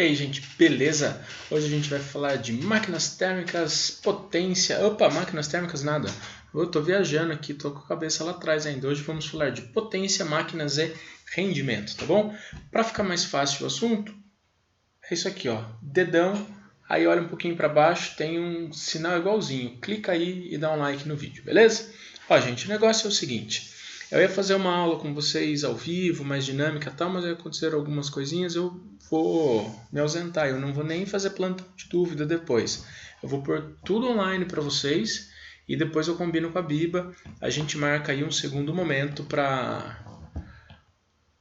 E aí, gente, beleza? Hoje a gente vai falar de máquinas térmicas, potência... Opa, máquinas térmicas nada. Eu tô viajando aqui, tô com a cabeça lá atrás ainda. Hoje vamos falar de potência, máquinas e rendimento, tá bom? Para ficar mais fácil o assunto, é isso aqui, ó. Dedão, aí olha um pouquinho para baixo, tem um sinal igualzinho. Clica aí e dá um like no vídeo, beleza? Ó, gente, o negócio é o seguinte... Eu ia fazer uma aula com vocês ao vivo, mais dinâmica e tal, mas aconteceram algumas coisinhas, eu vou me ausentar, eu não vou nem fazer plantão de dúvida depois. Eu vou pôr tudo online para vocês e depois eu combino com a Biba, a gente marca aí um segundo momento para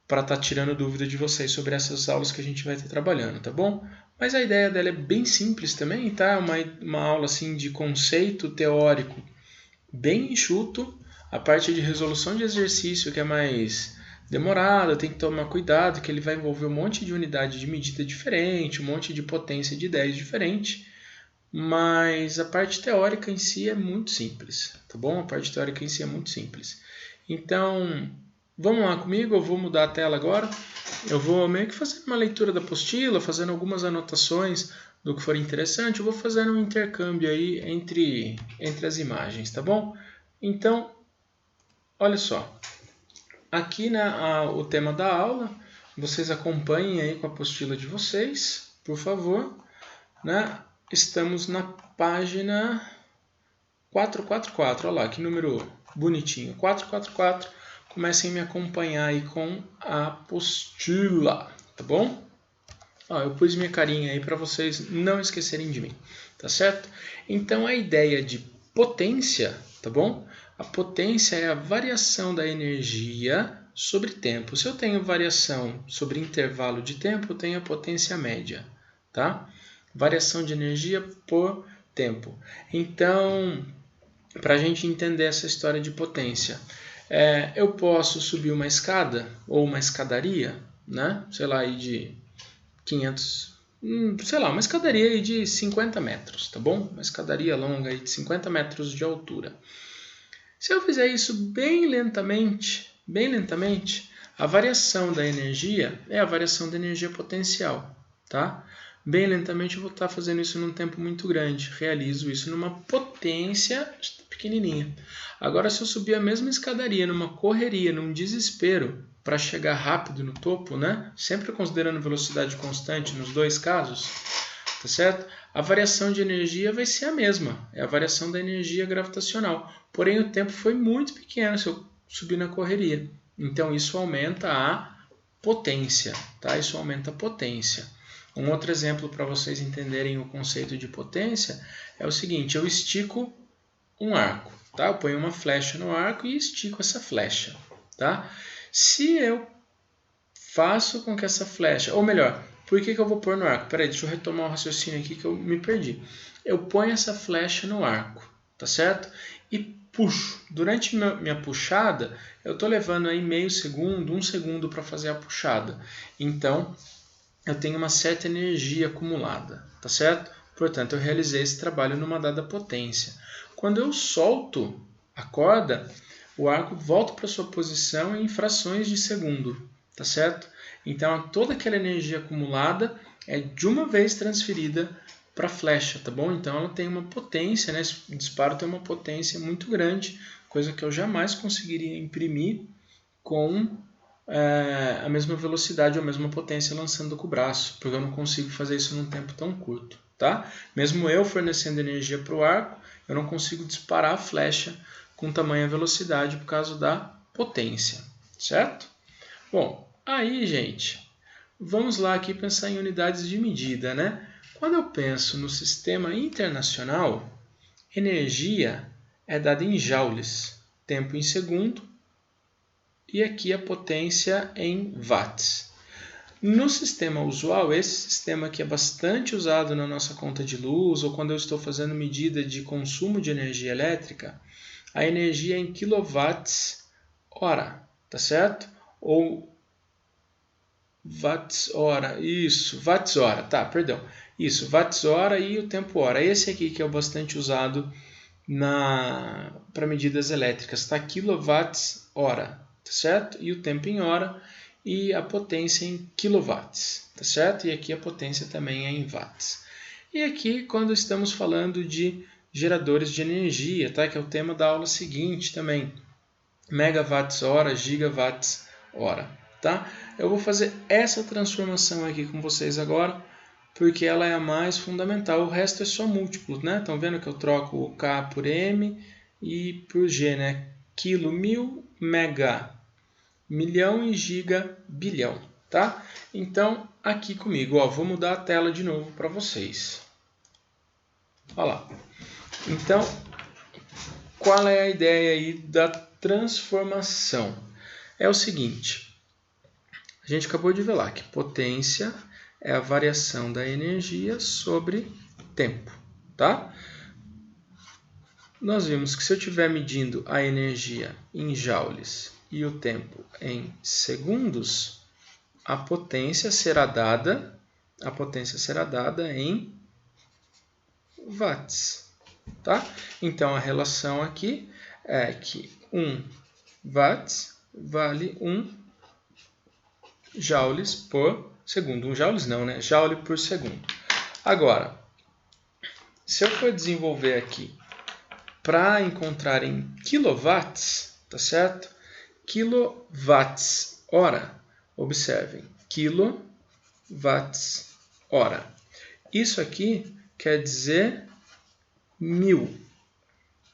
estar tirando dúvida de vocês sobre essas aulas que a gente vai estar trabalhando, tá bom? Mas a ideia dela é bem simples também, tá? Uma aula assim de conceito teórico bem enxuto. A parte de resolução de exercício que é mais demorada, tem que tomar cuidado, que ele vai envolver um monte de unidade de medida diferente, um monte de potência de 10 diferente, mas a parte teórica em si é muito simples, tá bom? A parte teórica em si é muito simples. Então, vamos lá comigo, eu vou mudar a tela agora, eu vou meio que fazer uma leitura da apostila, fazendo algumas anotações do que for interessante, eu vou fazendo um intercâmbio aí entre as imagens, tá bom? Então, olha só, aqui o tema da aula, vocês acompanhem aí com a apostila de vocês, por favor. Né? Estamos na página 444, olha lá, que número bonitinho, 444. Comecem a me acompanhar aí com a apostila, tá bom? Ó, eu pus minha carinha aí para vocês não esquecerem de mim, tá certo? Então a ideia de potência, tá bom? A potência é a variação da energia sobre tempo. Se eu tenho variação sobre intervalo de tempo, eu tenho a potência média, tá? Variação de energia por tempo. Então, para a gente entender essa história de potência, eu posso subir uma escada ou uma escadaria, né? Sei lá, aí de 500, sei lá, uma escadaria aí de 50 metros, tá bom? Uma escadaria longa aí de 50 metros de altura. Se eu fizer isso bem lentamente, a variação da energia é a variação da energia potencial, tá? Bem lentamente eu vou estar fazendo isso num tempo muito grande, realizo isso numa potência pequenininha. Agora, se eu subir a mesma escadaria numa correria, num desespero, para chegar rápido no topo, né? Sempre considerando velocidade constante nos dois casos, tá certo? A variação de energia vai ser a mesma, é a variação da energia gravitacional. Porém, o tempo foi muito pequeno se eu subir na correria. Então, isso aumenta a potência, tá? Isso aumenta a potência. Um outro exemplo para vocês entenderem o conceito de potência é o seguinte, eu estico um arco, tá? Eu ponho uma flecha no arco e estico essa flecha, tá? Se eu faço com que essa flecha, ou melhor, por que eu vou pôr no arco? Peraí, deixa eu retomar o raciocínio aqui que eu me perdi. Eu ponho essa flecha no arco, tá certo? E puxo. Durante minha puxada, eu estou levando aí meio segundo, 1 segundo para fazer a puxada. Então, eu tenho uma certa energia acumulada, tá certo? Portanto, eu realizei esse trabalho numa dada potência. Quando eu solto a corda, o arco volta para sua posição em frações de segundo, tá certo? Então, toda aquela energia acumulada é de uma vez transferida para a flecha, tá bom? Então, ela tem uma potência, né? Esse disparo tem uma potência muito grande, coisa que eu jamais conseguiria imprimir com a mesma velocidade ou a mesma potência lançando com o braço, porque eu não consigo fazer isso num tempo tão curto, tá? Mesmo eu fornecendo energia para o arco, eu não consigo disparar a flecha com tamanha velocidade por causa da potência, certo? Bom, aí, gente, vamos lá aqui pensar em unidades de medida, né? Quando eu penso no sistema internacional, energia é dada em joules, tempo em segundo, e aqui a potência em watts. No sistema usual, esse sistema que é bastante usado na nossa conta de luz, ou quando eu estou fazendo medida de consumo de energia elétrica, a energia é em quilowatts hora, tá certo? Ou watts hora, isso, watts hora, tá, perdão. Isso, watts hora e o tempo hora. Esse aqui que é o bastante usado para medidas elétricas, tá? Quilowatts hora, tá certo? E o tempo em hora. e a potência em quilowatts, tá certo? E aqui a potência também é em watts. E aqui, quando estamos falando de geradores de energia, tá? Que é o tema da aula seguinte também, megawatts-hora, gigawatts-hora, tá? Eu vou fazer essa transformação aqui com vocês agora, porque ela é a mais fundamental, o resto é só múltiplo, né? Estão vendo que eu troco o K por M e por G, né? Quilo, mil, mega, milhão e giga, bilhão, tá? Então, aqui comigo, ó, vou mudar a tela de novo para vocês. Olha lá. Então, qual é a ideia aí da transformação? É o seguinte, a gente acabou de ver lá que potência é a variação da energia sobre tempo, tá? Nós vimos que se eu estiver medindo a energia em joules e o tempo em segundos, a potência será dada em watts, tá? Então, a relação aqui é que 1 watts vale 1 joules por segundo. 1 joules não, né? Joule por segundo. Agora, se eu for desenvolver aqui para encontrar em quilowatts, tá certo? Quilowatts-hora, observem, quilowatts-hora. Isso aqui quer dizer 1000.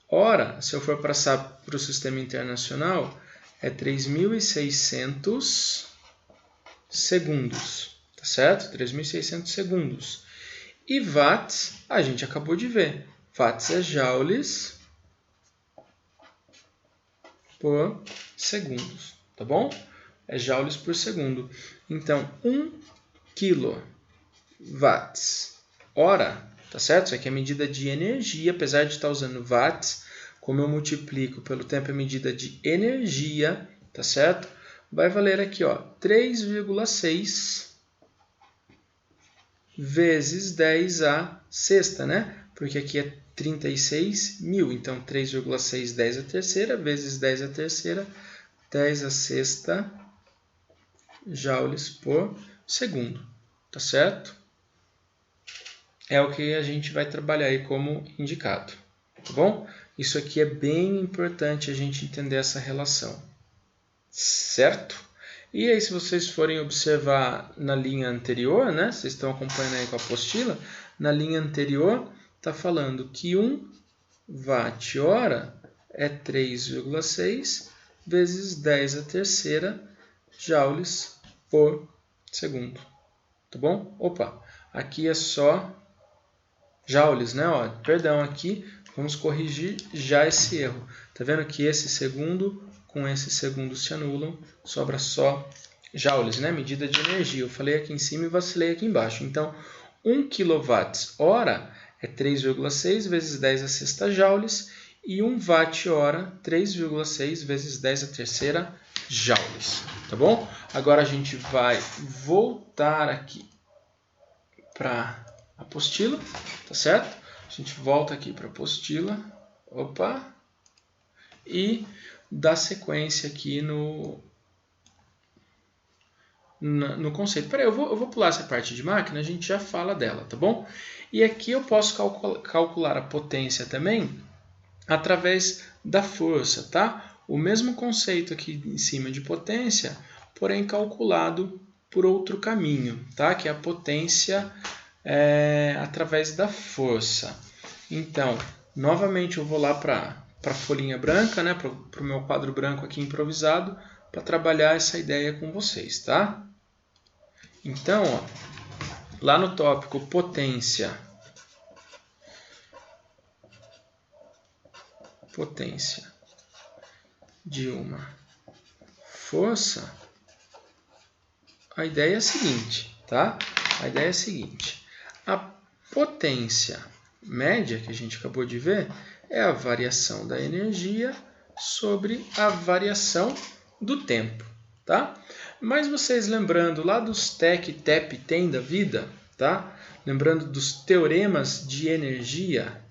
Hora, se eu for passar para o sistema internacional, é 3.600 segundos, tá certo? 3.600 segundos. E watts, a gente acabou de ver. Watts é joules por segundos, tá bom? É joules por segundo. Então, 1 quilowatts-hora, tá certo? Isso aqui é medida de energia, apesar de estar usando watts, como eu multiplico pelo tempo é medida de energia, tá certo? Vai valer aqui, ó, 3,6 vezes 10 a sexta, né? Porque aqui é 36 mil, então 3,6 10 a terceira vezes 10 a terceira, 10 a sexta joules por segundo, tá certo? É o que a gente vai trabalhar aí como indicado, tá bom? Isso aqui é bem importante a gente entender essa relação, certo? E aí, se vocês forem observar na linha anterior, né? Vocês estão acompanhando aí com a apostila, na linha anterior está falando que 1 watt-hora é 3,6 vezes 10 a terceira joules por segundo, tá bom? Opa, aqui é só joules, né? Ó, perdão, aqui vamos corrigir já esse erro. Tá vendo que esse segundo com esse segundo se anulam, sobra só joules, né? Medida de energia. Eu falei aqui em cima e vacilei aqui embaixo. Então, 1 kWh é 3,6 vezes 10 a sexta joules e 1 watt-hora, 3,6 vezes 10 a terceira joules, tá bom? Agora a gente vai voltar aqui para a apostila, tá certo? A gente volta aqui para a apostila, opa, e dá sequência aqui no conceito. Peraí, eu vou pular essa parte de máquina, a gente já fala dela, tá bom? E aqui eu posso calcular a potência também através da força, tá? O mesmo conceito aqui em cima de potência, porém calculado por outro caminho, tá? Que é a potência através da força. Então, novamente eu vou lá para a folhinha branca, né? Para o meu quadro branco aqui improvisado, para trabalhar essa ideia com vocês, tá? Então, ó, lá no tópico potência de uma força, a ideia é a seguinte, tá? A ideia é a seguinte, a potência média que a gente acabou de ver é a variação da energia sobre a variação do tempo, tá? Mas vocês lembrando lá dos TEC, TEP, TEM da vida, tá? Lembrando dos teoremas de energia,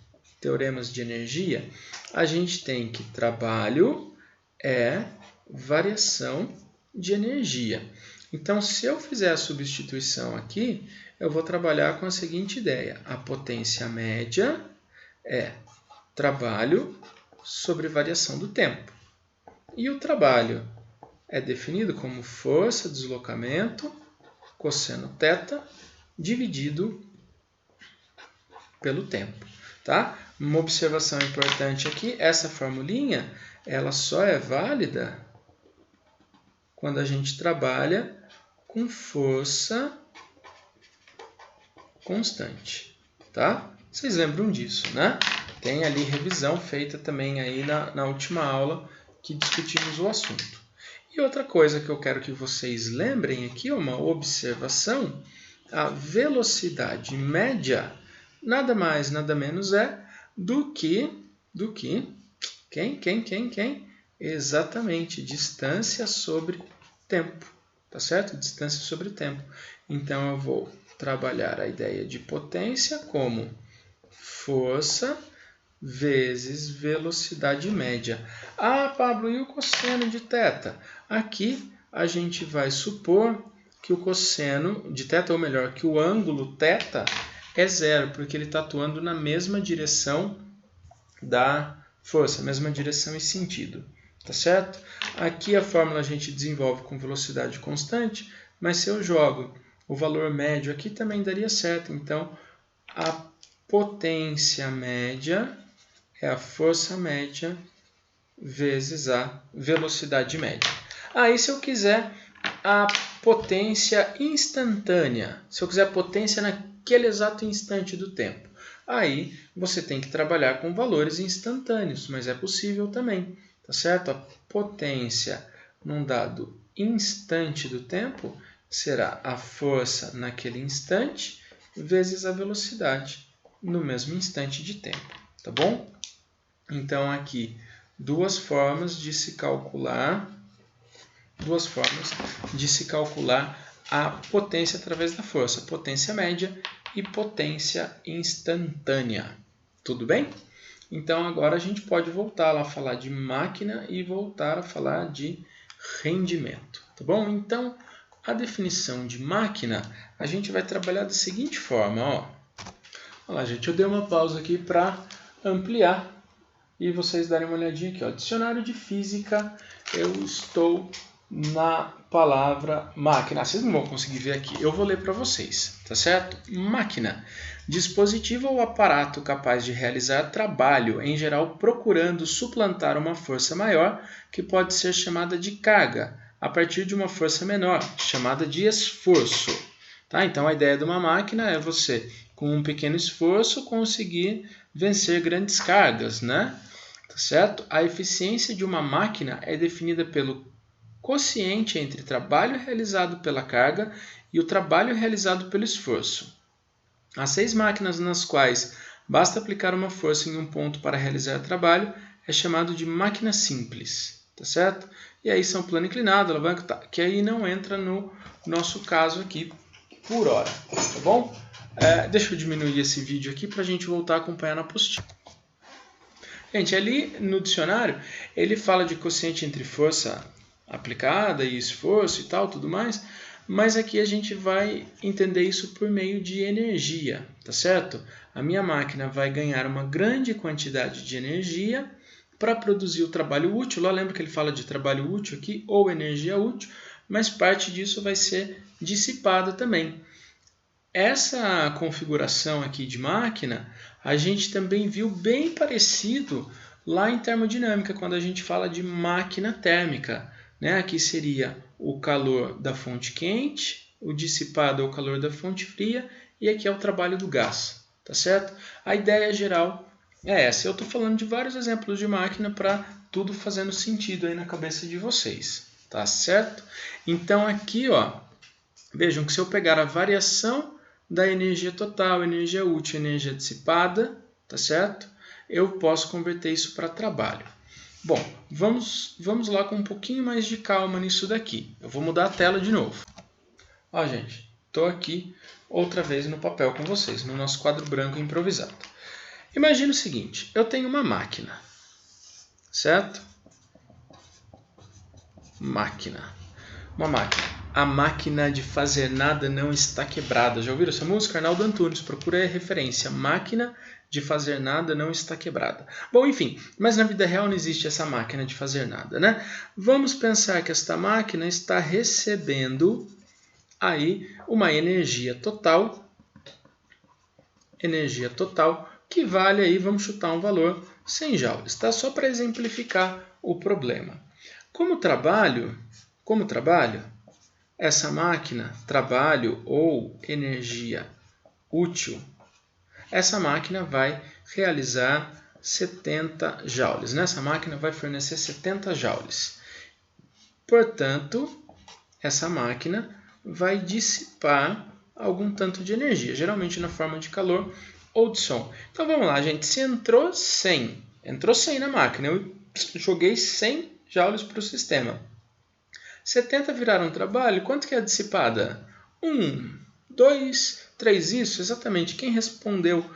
a gente tem que trabalho é variação de energia. Então, se eu fizer a substituição aqui, eu vou trabalhar com a seguinte ideia. A potência média é trabalho sobre variação do tempo. E o trabalho é definido como força, deslocamento, cosseno θ, dividido pelo tempo. Tá? Uma observação importante aqui, essa formulinha ela só é válida quando a gente trabalha com força constante. Tá? Vocês lembram disso, né? Tem ali revisão feita também aí na última aula que discutimos o assunto. E outra coisa que eu quero que vocês lembrem aqui, uma observação, a velocidade média nada mais, nada menos é do que quem? Exatamente, distância sobre tempo, tá certo? Distância sobre tempo. Então, eu vou trabalhar a ideia de potência como força vezes velocidade média. Ah, Pablo, e o cosseno de θ? Aqui a gente vai supor que o cosseno de θ, ou melhor, que o ângulo θ é zero, porque ele está atuando na mesma direção da força, mesma direção e sentido. Tá certo? Aqui a fórmula a gente desenvolve com velocidade constante, mas se eu jogo o valor médio aqui também daria certo. Então, a potência média é a força média vezes a velocidade média. Aí, se eu quiser a potência instantânea, se eu quiser a potência naquele exato instante do tempo, aí você tem que trabalhar com valores instantâneos, mas é possível também, tá certo? A potência num dado instante do tempo será a força naquele instante vezes a velocidade no mesmo instante de tempo, tá bom? Então, aqui, duas formas de se calcular a potência através da força, potência média e potência instantânea. Tudo bem? Então, agora a gente pode voltar lá a falar de máquina e voltar a falar de rendimento, tá bom? Então, a definição de máquina, a gente vai trabalhar da seguinte forma, ó. Olha lá, gente, eu dei uma pausa aqui para ampliar e vocês darem uma olhadinha aqui, ó. Dicionário de Física, eu estou na palavra máquina. Vocês não vão conseguir ver aqui, eu vou ler para vocês, tá certo? Máquina, dispositivo ou aparato capaz de realizar trabalho, em geral procurando suplantar uma força maior, que pode ser chamada de carga, a partir de uma força menor, chamada de esforço. Tá? Então, a ideia de uma máquina é você, com um pequeno esforço, conseguir vencer grandes cargas, né? Tá certo? A eficiência de uma máquina é definida pelo quociente entre trabalho realizado pela carga e o trabalho realizado pelo esforço. As 6 máquinas nas quais basta aplicar uma força em um ponto para realizar trabalho é chamado de máquina simples, tá certo? E aí são plano inclinado, alavanca, tá, que aí não entra no nosso caso aqui por hora, tá bom? Deixa eu diminuir esse vídeo aqui para a gente voltar a acompanhar na apostila. Gente, ali no dicionário ele fala de quociente entre força aplicada e esforço e tal, tudo mais, mas aqui a gente vai entender isso por meio de energia, tá certo? A minha máquina vai ganhar uma grande quantidade de energia para produzir o trabalho útil. Lá lembra que ele fala de trabalho útil aqui, ou energia útil, mas parte disso vai ser dissipada também. Essa configuração aqui de máquina, a gente também viu bem parecido lá em termodinâmica, quando a gente fala de máquina térmica. Né? Aqui seria o calor da fonte quente, o dissipado é o calor da fonte fria, e aqui é o trabalho do gás. Tá certo? A ideia geral é essa. Eu estou falando de vários exemplos de máquina para tudo fazendo sentido aí na cabeça de vocês. Tá certo? Então aqui, ó, vejam que se eu pegar a variação da energia total, energia útil, energia dissipada, tá certo? Eu posso converter isso para trabalho. Bom, vamos lá com um pouquinho mais de calma nisso daqui. Eu vou mudar a tela de novo. Ó, gente, estou aqui outra vez no papel com vocês, no nosso quadro branco improvisado. Imagina o seguinte, eu tenho uma máquina, certo? Máquina. Uma máquina. A máquina de fazer nada não está quebrada. Já ouviram essa música? Arnaldo Antunes, procura aí a referência. Máquina de fazer nada não está quebrada. Bom, enfim, mas na vida real não existe essa máquina de fazer nada, né? Vamos pensar que esta máquina está recebendo aí uma energia total, que vale aí, vamos chutar um valor, 100 joules, tá? Só para exemplificar o problema. Como trabalho, essa máquina, trabalho ou energia útil, essa máquina vai realizar 70 joules. Essa máquina vai fornecer 70 joules. Portanto, essa máquina vai dissipar algum tanto de energia, geralmente na forma de calor ou de som. Então vamos lá, gente. Se entrou 100 na máquina, eu joguei 100 joules para o sistema. 70 viraram trabalho, quanto que é dissipada? 1, 2, 3, isso, exatamente. Quem respondeu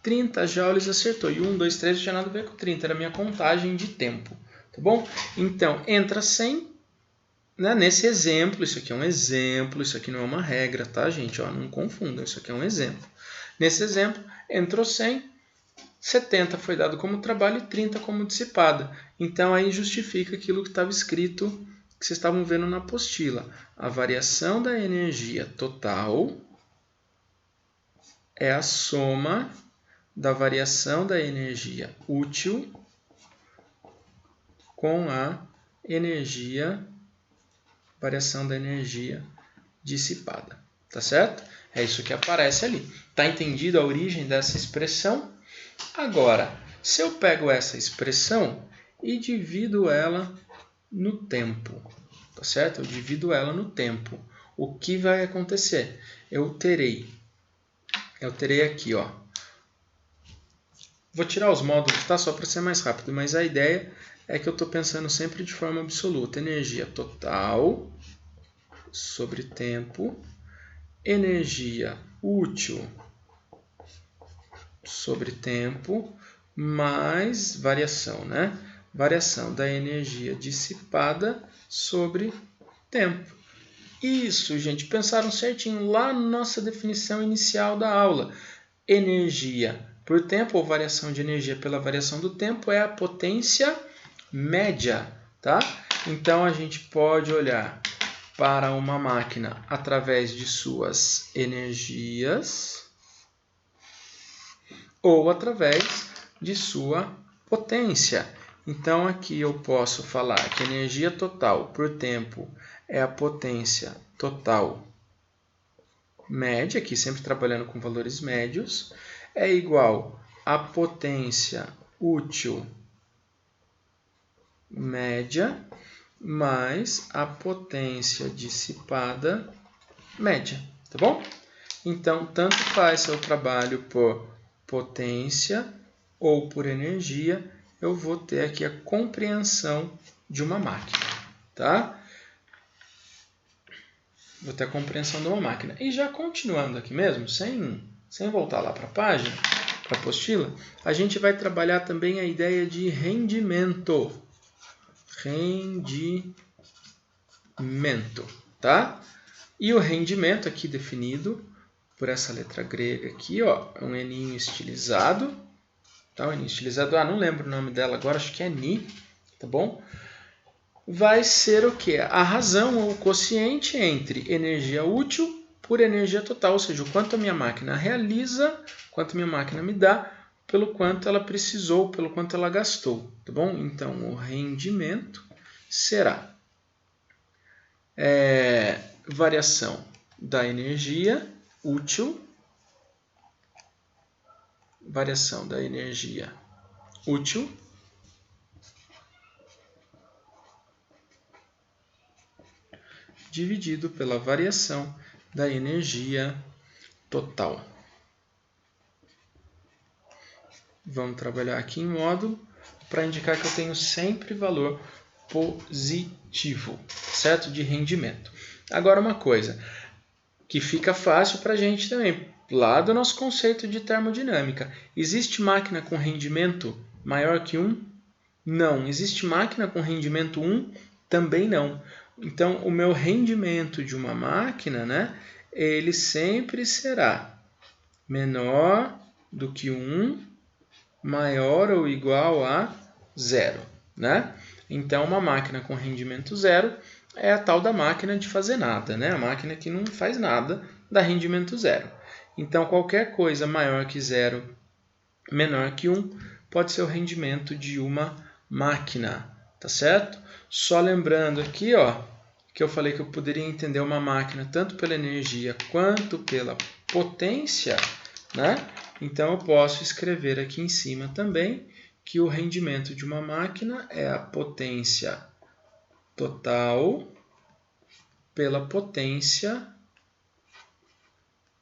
30 joules acertou. E 1, 2, 3 não tinha nada a ver com 30, era a minha contagem de tempo. Tá bom? Então, entra 100, né? Nesse exemplo, isso aqui é um exemplo, isso aqui não é uma regra, tá, gente? Ó, não confundam, isso aqui é um exemplo. Nesse exemplo, entrou 100, 70 foi dado como trabalho e 30 como dissipada. Então, aí justifica aquilo que estava escrito, que vocês estavam vendo na apostila. A variação da energia total é a soma da variação da energia útil com a variação da energia dissipada. Tá certo? É isso que aparece ali. Tá entendido a origem dessa expressão? Agora, se eu pego essa expressão e divido ela no tempo, tá certo? Eu divido ela no tempo. O que vai acontecer? Eu terei aqui, ó. Vou tirar os módulos, tá? Só para ser mais rápido, mas a ideia é que eu estou pensando sempre de forma absoluta. Energia total sobre tempo, energia útil sobre tempo, mais variação, né? Variação da energia dissipada sobre tempo. Isso, gente, pensaram certinho lá na nossa definição inicial da aula. Energia por tempo, ou variação de energia pela variação do tempo, é a potência média, tá? Então, a gente pode olhar para uma máquina através de suas energias ou através de sua potência. Então, aqui eu posso falar que energia total por tempo é a potência total média, aqui sempre trabalhando com valores médios, é igual à potência útil média mais a potência dissipada média, tá bom? Então, tanto faz se eu trabalho por potência ou por energia, eu vou ter aqui a compreensão de uma máquina, tá? Vou ter a compreensão de uma máquina. E já continuando aqui mesmo, sem voltar lá para a página, para a apostila, a gente vai trabalhar também a ideia de rendimento. Tá? E o rendimento aqui definido por essa letra grega aqui, ó, é um eninho estilizado, tá? Um eninho estilizado, não lembro o nome dela agora, acho que é Ni, tá bom? Vai ser o quê? A razão ou o quociente entre energia útil por energia total, ou seja, o quanto a minha máquina realiza, quanto a minha máquina me dá, pelo quanto ela precisou, pelo quanto ela gastou, tá bom? Então, o rendimento será variação da energia útil, dividido pela variação da energia total. Vamos trabalhar aqui em módulo para indicar que eu tenho sempre valor positivo, certo? De rendimento. Agora uma coisa que fica fácil para a gente também, lá do nosso conceito de termodinâmica. Existe máquina com rendimento maior que 1? Não. Existe máquina com rendimento 1? Também não. Então, o meu rendimento de uma máquina, né, ele sempre será menor do que 1, maior ou igual a 0. Né? Então, uma máquina com rendimento 0 é a tal da máquina de fazer nada. Né? A máquina que não faz nada dá rendimento 0. Então, qualquer coisa maior que 0, menor que 1, pode ser o rendimento de uma máquina. Tá certo? Só lembrando aqui, ó, que eu falei que eu poderia entender uma máquina tanto pela energia quanto pela potência, né? Então eu posso escrever aqui em cima também que o rendimento de uma máquina é a potência total pela potência...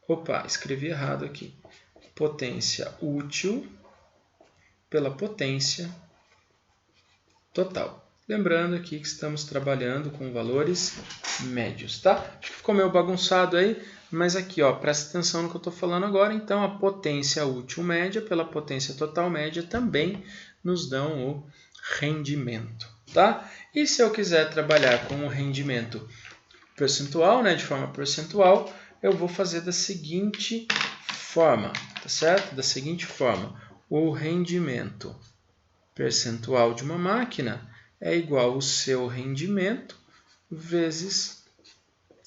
Opa, escrevi errado aqui. Potência útil pela potência total. Lembrando aqui que estamos trabalhando com valores médios, tá? Acho que ficou meio bagunçado aí, mas aqui, ó, presta atenção no que eu estou falando agora. Então, a potência útil média pela potência total média também nos dão o rendimento, tá? E se eu quiser trabalhar com o rendimento percentual, né, de forma percentual, eu vou fazer da seguinte forma, tá certo? Da seguinte forma, o rendimento percentual de uma máquina é igual ao seu rendimento vezes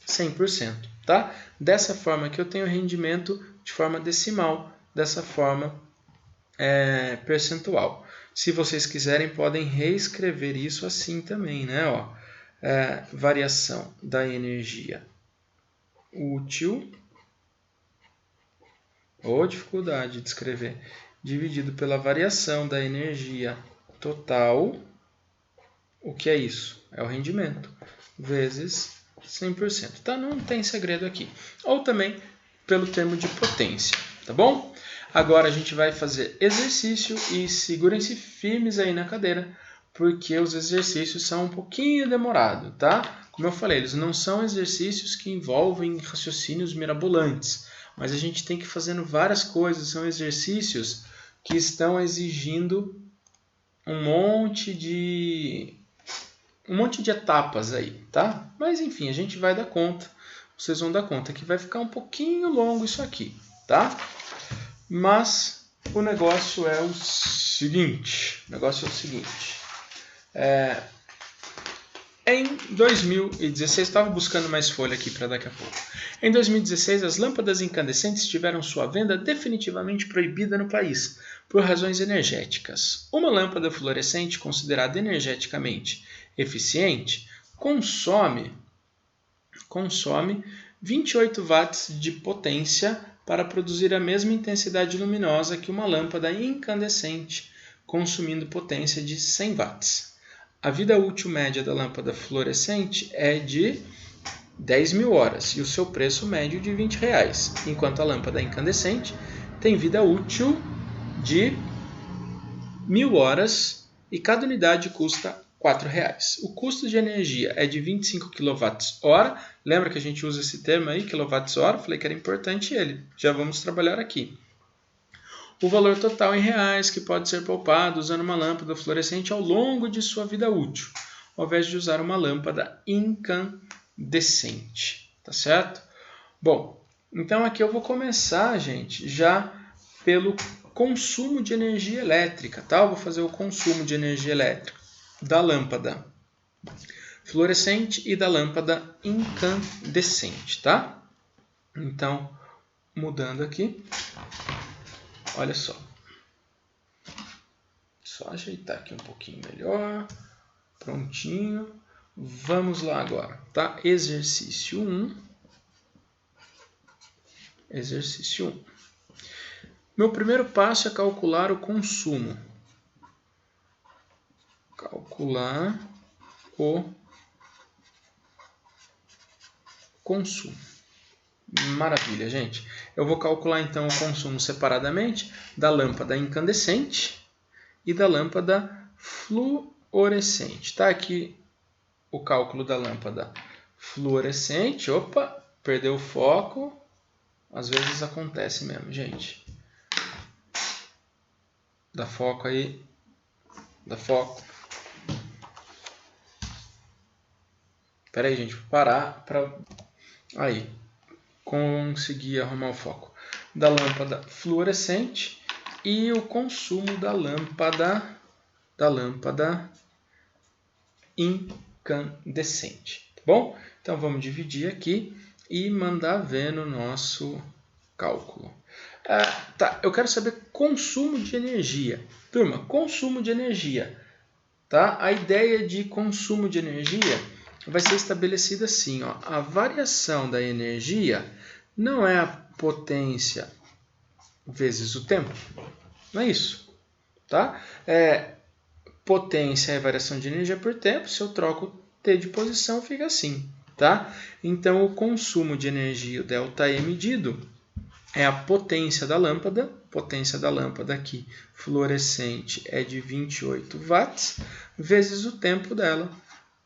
100%, tá? Dessa forma que eu tenho rendimento de forma decimal, dessa forma percentual. Se vocês quiserem, podem reescrever isso assim também, né? Ó, variação da energia útil, ou dificuldade de escrever, dividido pela variação da energia total. O que é isso? É o rendimento, vezes 100%. Tá? Não tem segredo aqui. Ou também pelo termo de potência, tá bom? Agora a gente vai fazer exercício e segurem-se firmes aí na cadeira, porque os exercícios são um pouquinho demorados, tá? Como eu falei, eles não são exercícios que envolvem raciocínios mirabolantes, mas a gente tem que ir fazendo várias coisas, são exercícios que estão exigindo um monte de etapas aí, tá? Mas enfim, a gente vai dar conta, vocês vão dar conta que vai ficar um pouquinho longo isso aqui, tá? Mas o negócio é o seguinte, em 2016, estava buscando mais folha aqui para daqui a pouco. Em 2016, as lâmpadas incandescentes tiveram sua venda definitivamente proibida no país, por razões energéticas. Uma lâmpada fluorescente considerada energeticamente eficiente consome 28 watts de potência para produzir a mesma intensidade luminosa que uma lâmpada incandescente, consumindo potência de 100 watts. A vida útil média da lâmpada fluorescente é de 10.000 horas e o seu preço médio de R$20, enquanto a lâmpada incandescente tem vida útil de 1.000 horas e cada unidade custa R$4. O custo de energia é de 25 kWh. Lembra que a gente usa esse termo aí, kWh? Falei que era importante ele. Já vamos trabalhar aqui. O valor total em reais que pode ser poupado usando uma lâmpada fluorescente ao longo de sua vida útil, ao invés de usar uma lâmpada incandescente. Tá certo? Bom, então aqui eu vou começar, gente, já pelo consumo de energia elétrica, tá? Eu vou fazer o consumo de energia elétrica da lâmpada fluorescente e da lâmpada incandescente, tá? Então, mudando aqui, olha só. Só ajeitar aqui um pouquinho melhor. Prontinho. Vamos lá agora, tá? Exercício 1. Exercício 1. Meu primeiro passo é calcular o consumo. Calcular o consumo. Maravilha, gente. Eu vou calcular então o consumo separadamente da lâmpada incandescente e da lâmpada fluorescente. Tá aqui o cálculo da lâmpada fluorescente. Opa, perdeu o foco. Às vezes acontece mesmo, gente. Dá foco aí. Dá foco. Espera aí, gente, vou parar para aí conseguir arrumar o foco. Da lâmpada fluorescente e o consumo da lâmpada incandescente, tá bom? Então vamos dividir aqui e mandar ver no nosso cálculo. Tá, eu quero saber consumo de energia. Turma, consumo de energia. Tá? A ideia de consumo de energia vai ser estabelecida assim. Ó. A variação da energia não é a potência vezes o tempo. Não é isso. Tá? Potência é variação de energia por tempo. Se eu troco T de posição, fica assim. Tá? Então, o consumo de energia, o ΔE medido, é a potência da lâmpada. Potência da lâmpada aqui, fluorescente, é de 28 watts, vezes o tempo dela,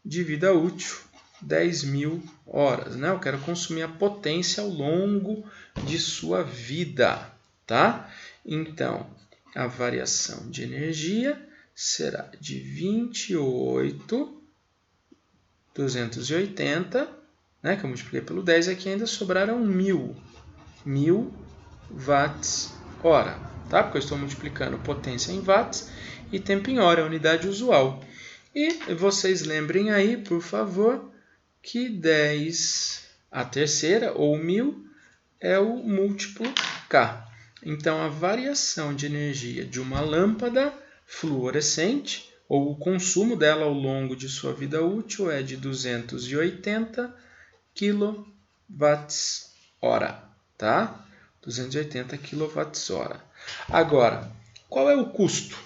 de vida útil, 10.000 horas. Né? Eu quero consumir a potência ao longo de sua vida. Tá? Então, a variação de energia será de 28.280, né, que eu multipliquei pelo 10, aqui ainda sobraram 1.000 watts hora, tá? Porque eu estou multiplicando potência em watts e tempo em hora, a unidade usual. E vocês lembrem aí, por favor, que 10 a terceira, ou 1.000, é o múltiplo K. Então, a variação de energia de uma lâmpada fluorescente, ou o consumo dela ao longo de sua vida útil, é de 280 kWh, tá? 280 kWh. Agora, qual é o custo?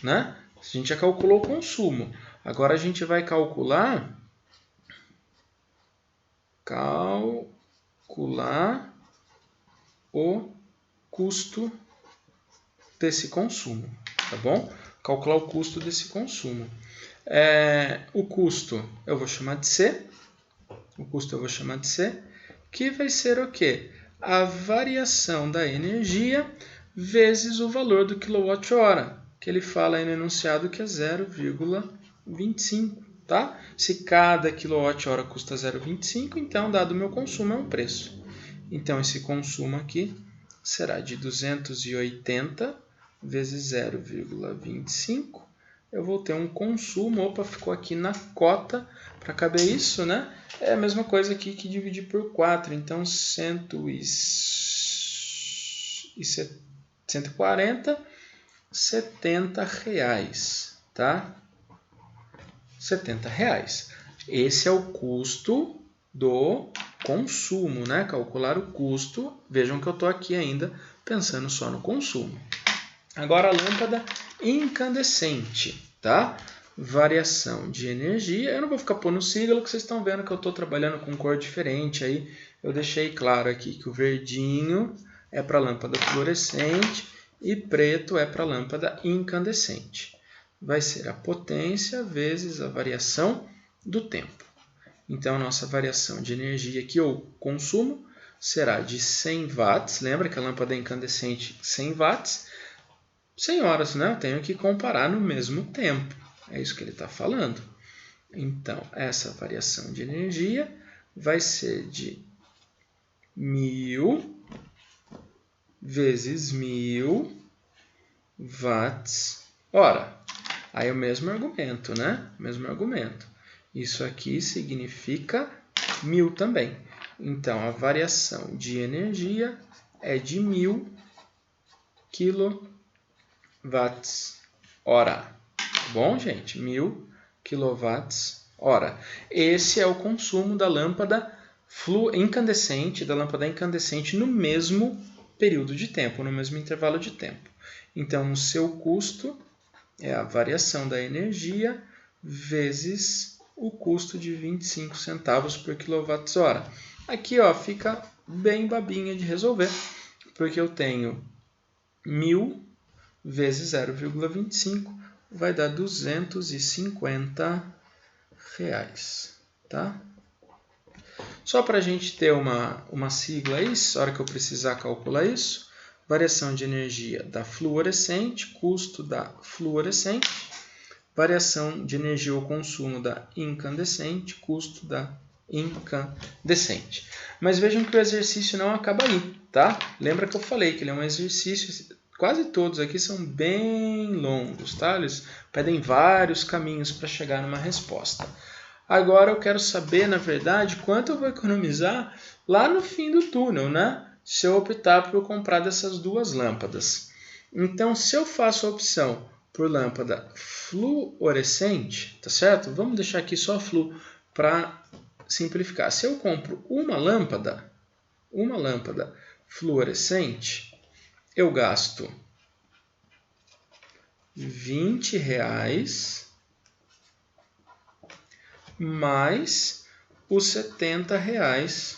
Né? A gente já calculou o consumo. Agora a gente vai calcular o custo desse consumo, tá bom? Calcular o custo desse consumo. O custo eu vou chamar de C. Que vai ser o quê? A variação da energia vezes o valor do quilowatt-hora, que ele fala aí no enunciado que é 0,25, tá? Se cada quilowatt-hora custa 0,25, então, dado o meu consumo, é um preço. Então, esse consumo aqui será de 280 vezes 0,25. Eu vou ter um consumo, opa, ficou aqui na cota, para caber isso, né? É a mesma coisa aqui que dividir por 4, então 140, 70 reais, tá? 70 reais. Esse é o custo do consumo, né? Calcular o custo, vejam que eu estou aqui ainda pensando só no consumo. Agora a lâmpada incandescente, tá? Variação de energia. Eu não vou ficar pondo sigla, que vocês estão vendo que eu estou trabalhando com cor diferente. Aí eu deixei claro aqui que o verdinho é para lâmpada fluorescente e preto é para lâmpada incandescente. Vai ser a potência vezes a variação do tempo. Então, a nossa variação de energia aqui, ou consumo, será de 100 watts. Lembra que a lâmpada incandescente 100 watts. 100 horas, né? Eu tenho que comparar no mesmo tempo. É isso que ele está falando. Então, essa variação de energia vai ser de 1.000 vezes 1.000 watts hora. Aí é o mesmo argumento, né? Mesmo argumento. Isso aqui significa 1.000 também. Então, a variação de energia é de 1.000 kWh. Bom, gente? 1.000 kWh. Esse é o consumo da lâmpada incandescente, no mesmo período de tempo, no mesmo intervalo de tempo. Então, o seu custo é a variação da energia vezes o custo de 25 centavos por kWh. Aqui, ó, fica bem babinha de resolver, porque eu tenho 1.000 vezes 0,25 vai dar 250 reais, tá? Só para a gente ter uma sigla aí, na hora que eu precisar calcular isso, variação de energia da fluorescente, custo da fluorescente, variação de energia ou consumo da incandescente, custo da incandescente. Mas vejam que o exercício não acaba aí, tá? Lembra que eu falei que ele é um exercício, quase todos aqui são bem longos, tá? Eles pedem vários caminhos para chegar numa resposta. Agora eu quero saber, na verdade, quanto eu vou economizar lá no fim do túnel, né? Se eu optar por comprar dessas duas lâmpadas. Então, se eu faço a opção por lâmpada fluorescente, tá certo? Vamos deixar aqui só flu para simplificar. Se eu compro uma lâmpada fluorescente, eu gasto R$20 mais os R$70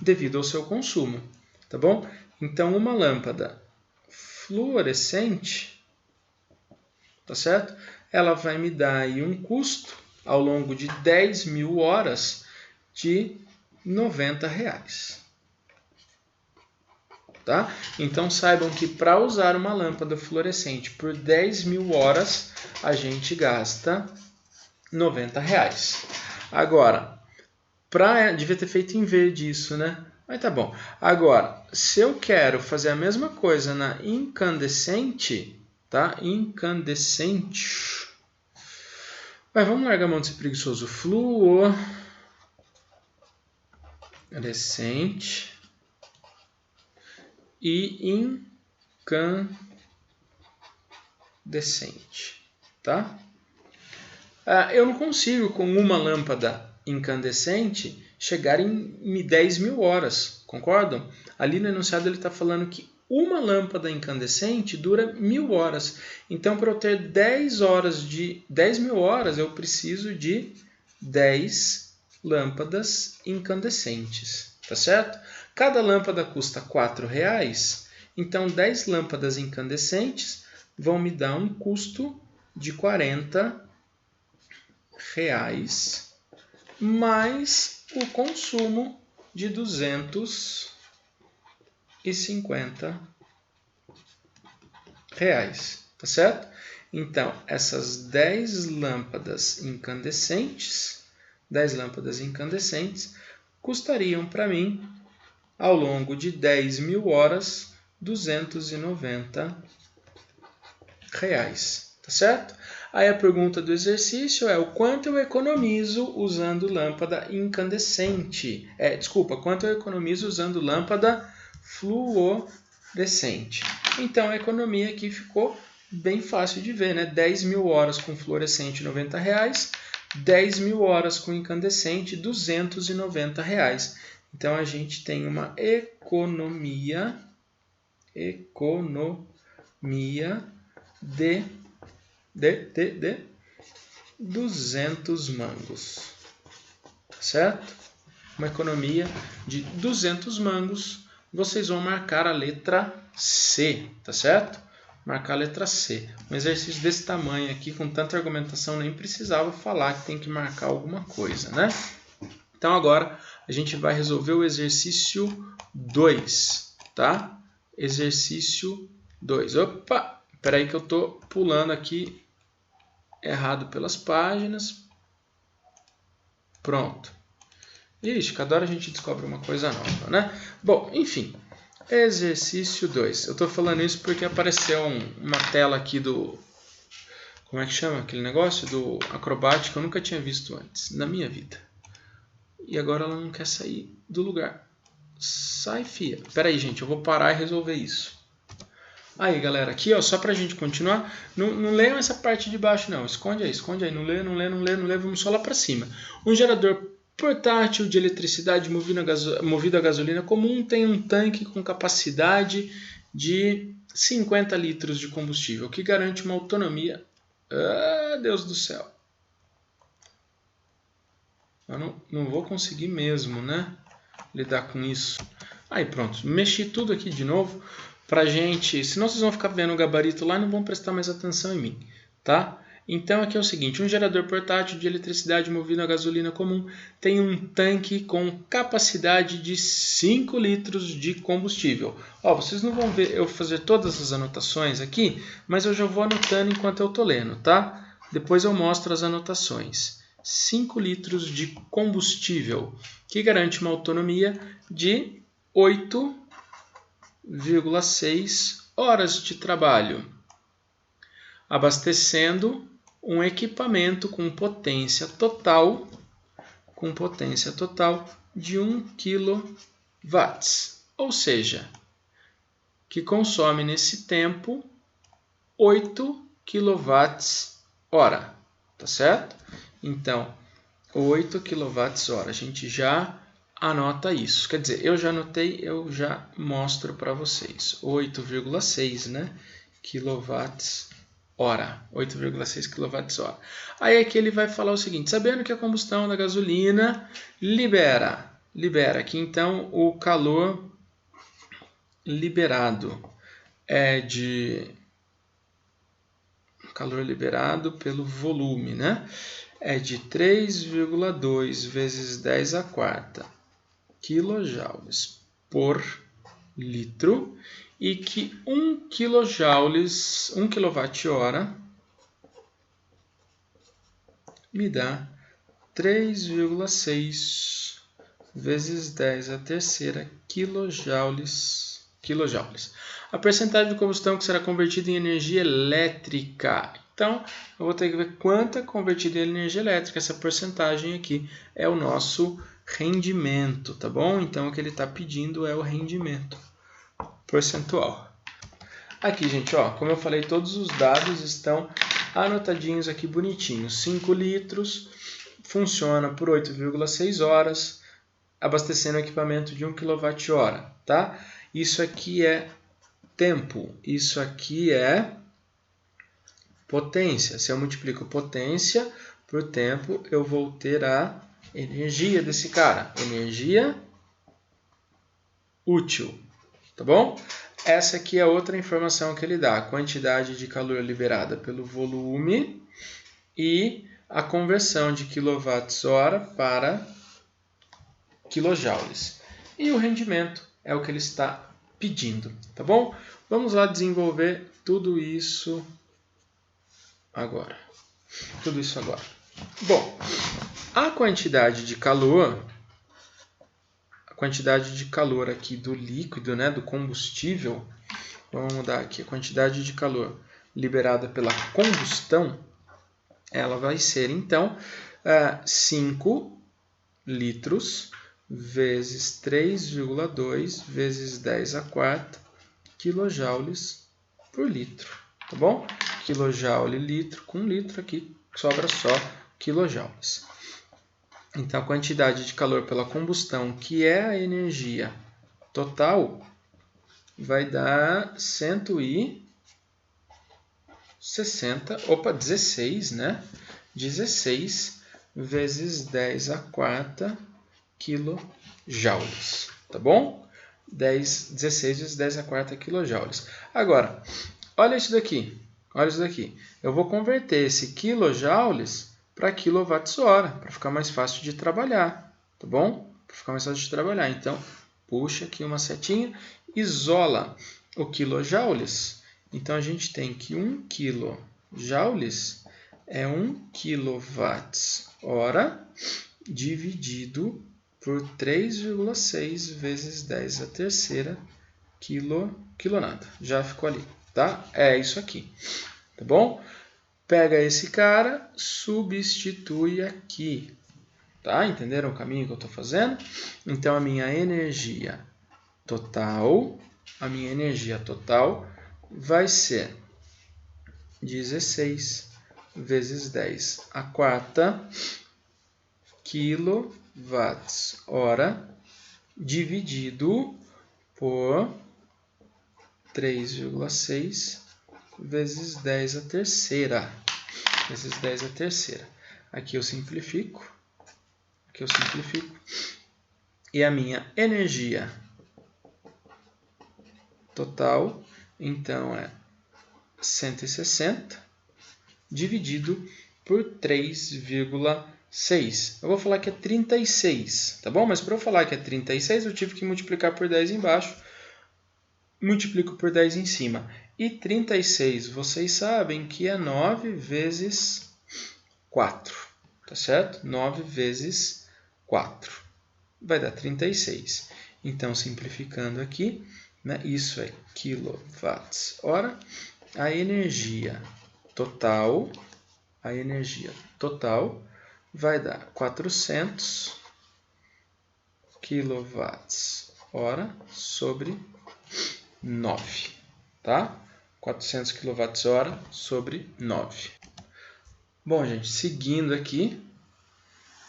devido ao seu consumo, tá bom? Então, uma lâmpada fluorescente, tá certo? Ela vai me dar aí um custo ao longo de 10.000 horas de R$90. Tá? Então saibam que para usar uma lâmpada fluorescente por 10.000 horas, a gente gasta R$90. Agora, devia ter feito em verde isso, né? Mas tá bom. Agora, se eu quero fazer a mesma coisa na incandescente, tá? Incandescente. Mas vamos largar a mão de ser preguiçoso. Fluorescente e incandescente, tá? Eu não consigo, com uma lâmpada incandescente, chegar em 10.000 horas, concordam? Ali no enunciado ele está falando que uma lâmpada incandescente dura 1.000 horas. Então, para eu ter 10.000 horas, eu preciso de 10 lâmpadas incandescentes, tá certo? Cada lâmpada custa R$4, então 10 lâmpadas incandescentes vão me dar um custo de R$40 mais o consumo de R$250, tá certo? Então, essas 10 lâmpadas incandescentes custariam para mim, ao longo de 10.000 horas, R$290, tá certo? Aí a pergunta do exercício é o quanto eu economizo usando lâmpada incandescente. Quanto eu economizo usando lâmpada fluorescente. Então a economia aqui ficou bem fácil de ver, né? 10.000 horas com fluorescente, R$90. 10.000 horas com incandescente, R$290. Então a gente tem uma economia de 200 mangos, tá certo? Uma economia de 200 mangos. Vocês vão marcar a letra C, tá certo? Marcar a letra C. Um exercício desse tamanho aqui, com tanta argumentação, nem precisava falar que tem que marcar alguma coisa, né? Então agora a gente vai resolver o exercício 2, tá? Exercício 2. Opa! Espera aí que eu estou pulando aqui errado pelas páginas. Pronto. Ixi, cada hora a gente descobre uma coisa nova, né? Bom, enfim. Exercício 2. Eu estou falando isso porque apareceu uma tela aqui do... Como é que chama aquele negócio? Do Acrobat, que eu nunca tinha visto antes na minha vida. E agora ela não quer sair do lugar. Sai, fia. Espera aí, gente. Eu vou parar e resolver isso. Aí, galera, aqui, ó, só pra gente continuar, não leiam essa parte de baixo, não. Esconde aí, não lê, vamos só lá pra cima. Um gerador portátil de eletricidade movido a gasolina comum tem um tanque com capacidade de 50 litros de combustível, que garante uma autonomia... Ah, Deus do céu. Eu não vou conseguir mesmo, né, lidar com isso. Aí, pronto, mexi tudo aqui de novo. Pra gente, senão vocês vão ficar vendo o gabarito lá e não vão prestar mais atenção em mim, tá? Então aqui é o seguinte, um gerador portátil de eletricidade movido a gasolina comum tem um tanque com capacidade de 5 litros de combustível. Ó, vocês não vão ver eu fazer todas as anotações aqui, mas eu já vou anotando enquanto eu tô lendo, tá? Depois eu mostro as anotações. 5 litros de combustível, que garante uma autonomia de 8,6 horas de trabalho, abastecendo um equipamento com potência total de 1 kW, ou seja, que consome nesse tempo 8 kWh, tá certo? Então, 8 kWh, a gente já anota isso. Quer dizer, eu já anotei, eu já mostro para vocês. 8,6, né? Quilowatts hora. 8,6 kWh. Aí aqui ele vai falar o seguinte: sabendo que a combustão da gasolina libera aqui então o calor liberado é de calor liberado pelo volume, né? É de 3,2 vezes 10 a quarta quilojoules por litro e que 1 kWh me dá 3,6 vezes 10 a terceira quilojoules. A percentagem de combustão que será convertida em energia elétrica. Então, eu vou ter que ver quanto é convertido em energia elétrica. Essa porcentagem aqui é o nosso rendimento, tá bom? Então, o que ele está pedindo é o rendimento percentual. Aqui, gente, ó, como eu falei, todos os dados estão anotadinhos aqui bonitinhos. 5 litros, funciona por 8,6 horas, abastecendo o equipamento de 1 kWh, tá? Isso aqui é tempo, isso aqui é potência. Se eu multiplico potência por tempo, eu vou ter a energia desse cara, energia útil, tá bom? Essa aqui é outra informação que ele dá, a quantidade de calor liberada pelo volume e a conversão de quilowatts-hora para quilojoules. E o rendimento é o que ele está pedindo, tá bom? Vamos lá desenvolver tudo isso agora. Bom, a quantidade de calor aqui do líquido, né, do combustível, vamos mudar aqui, a quantidade de calor liberada pela combustão, ela vai ser, então, 5 litros vezes 3,2 vezes 10 a quarta quilojoules por litro, tá bom? Kilojoule, litro, com litro aqui sobra só quilojoules. Então, a quantidade de calor pela combustão, que é a energia total, vai dar 16, né? 16 vezes 10 a quarta quilojoules, tá bom? 16 vezes 10 a quarta quilojoules. Agora, olha isso daqui. Eu vou converter esse quilojoules para quilowatts-hora, para ficar mais fácil de trabalhar, tá bom? Para ficar mais fácil de trabalhar. Então, puxa aqui uma setinha, isola o quilojoules. Então, a gente tem que 1 quilojoules é 1 quilowatts-hora dividido por 3,6 vezes 10 a terceira quilonada. Já ficou ali, tá? É isso aqui, tá bom? Pega esse cara, substitui aqui, tá? Entenderam o caminho que eu estou fazendo? Então, a minha energia total vai ser 16 vezes 10 a quarta quilowatts-hora dividido por 3,6 vezes 10 a terceira. Aqui eu simplifico. E a minha energia total, então, é 160 dividido por 3,6. Eu vou falar que é 36, tá bom? Mas para eu falar que é 36, eu tive que multiplicar por 10 embaixo. Multiplico por 10 em cima. E 36, vocês sabem que é 9 vezes 4. tá certo? 9 vezes 4 vai dar 36. Então, simplificando aqui, né, isso é kWh. A energia total vai dar 400 kWh sobre 9, tá? 400 kWh sobre 9. Bom, gente, seguindo aqui,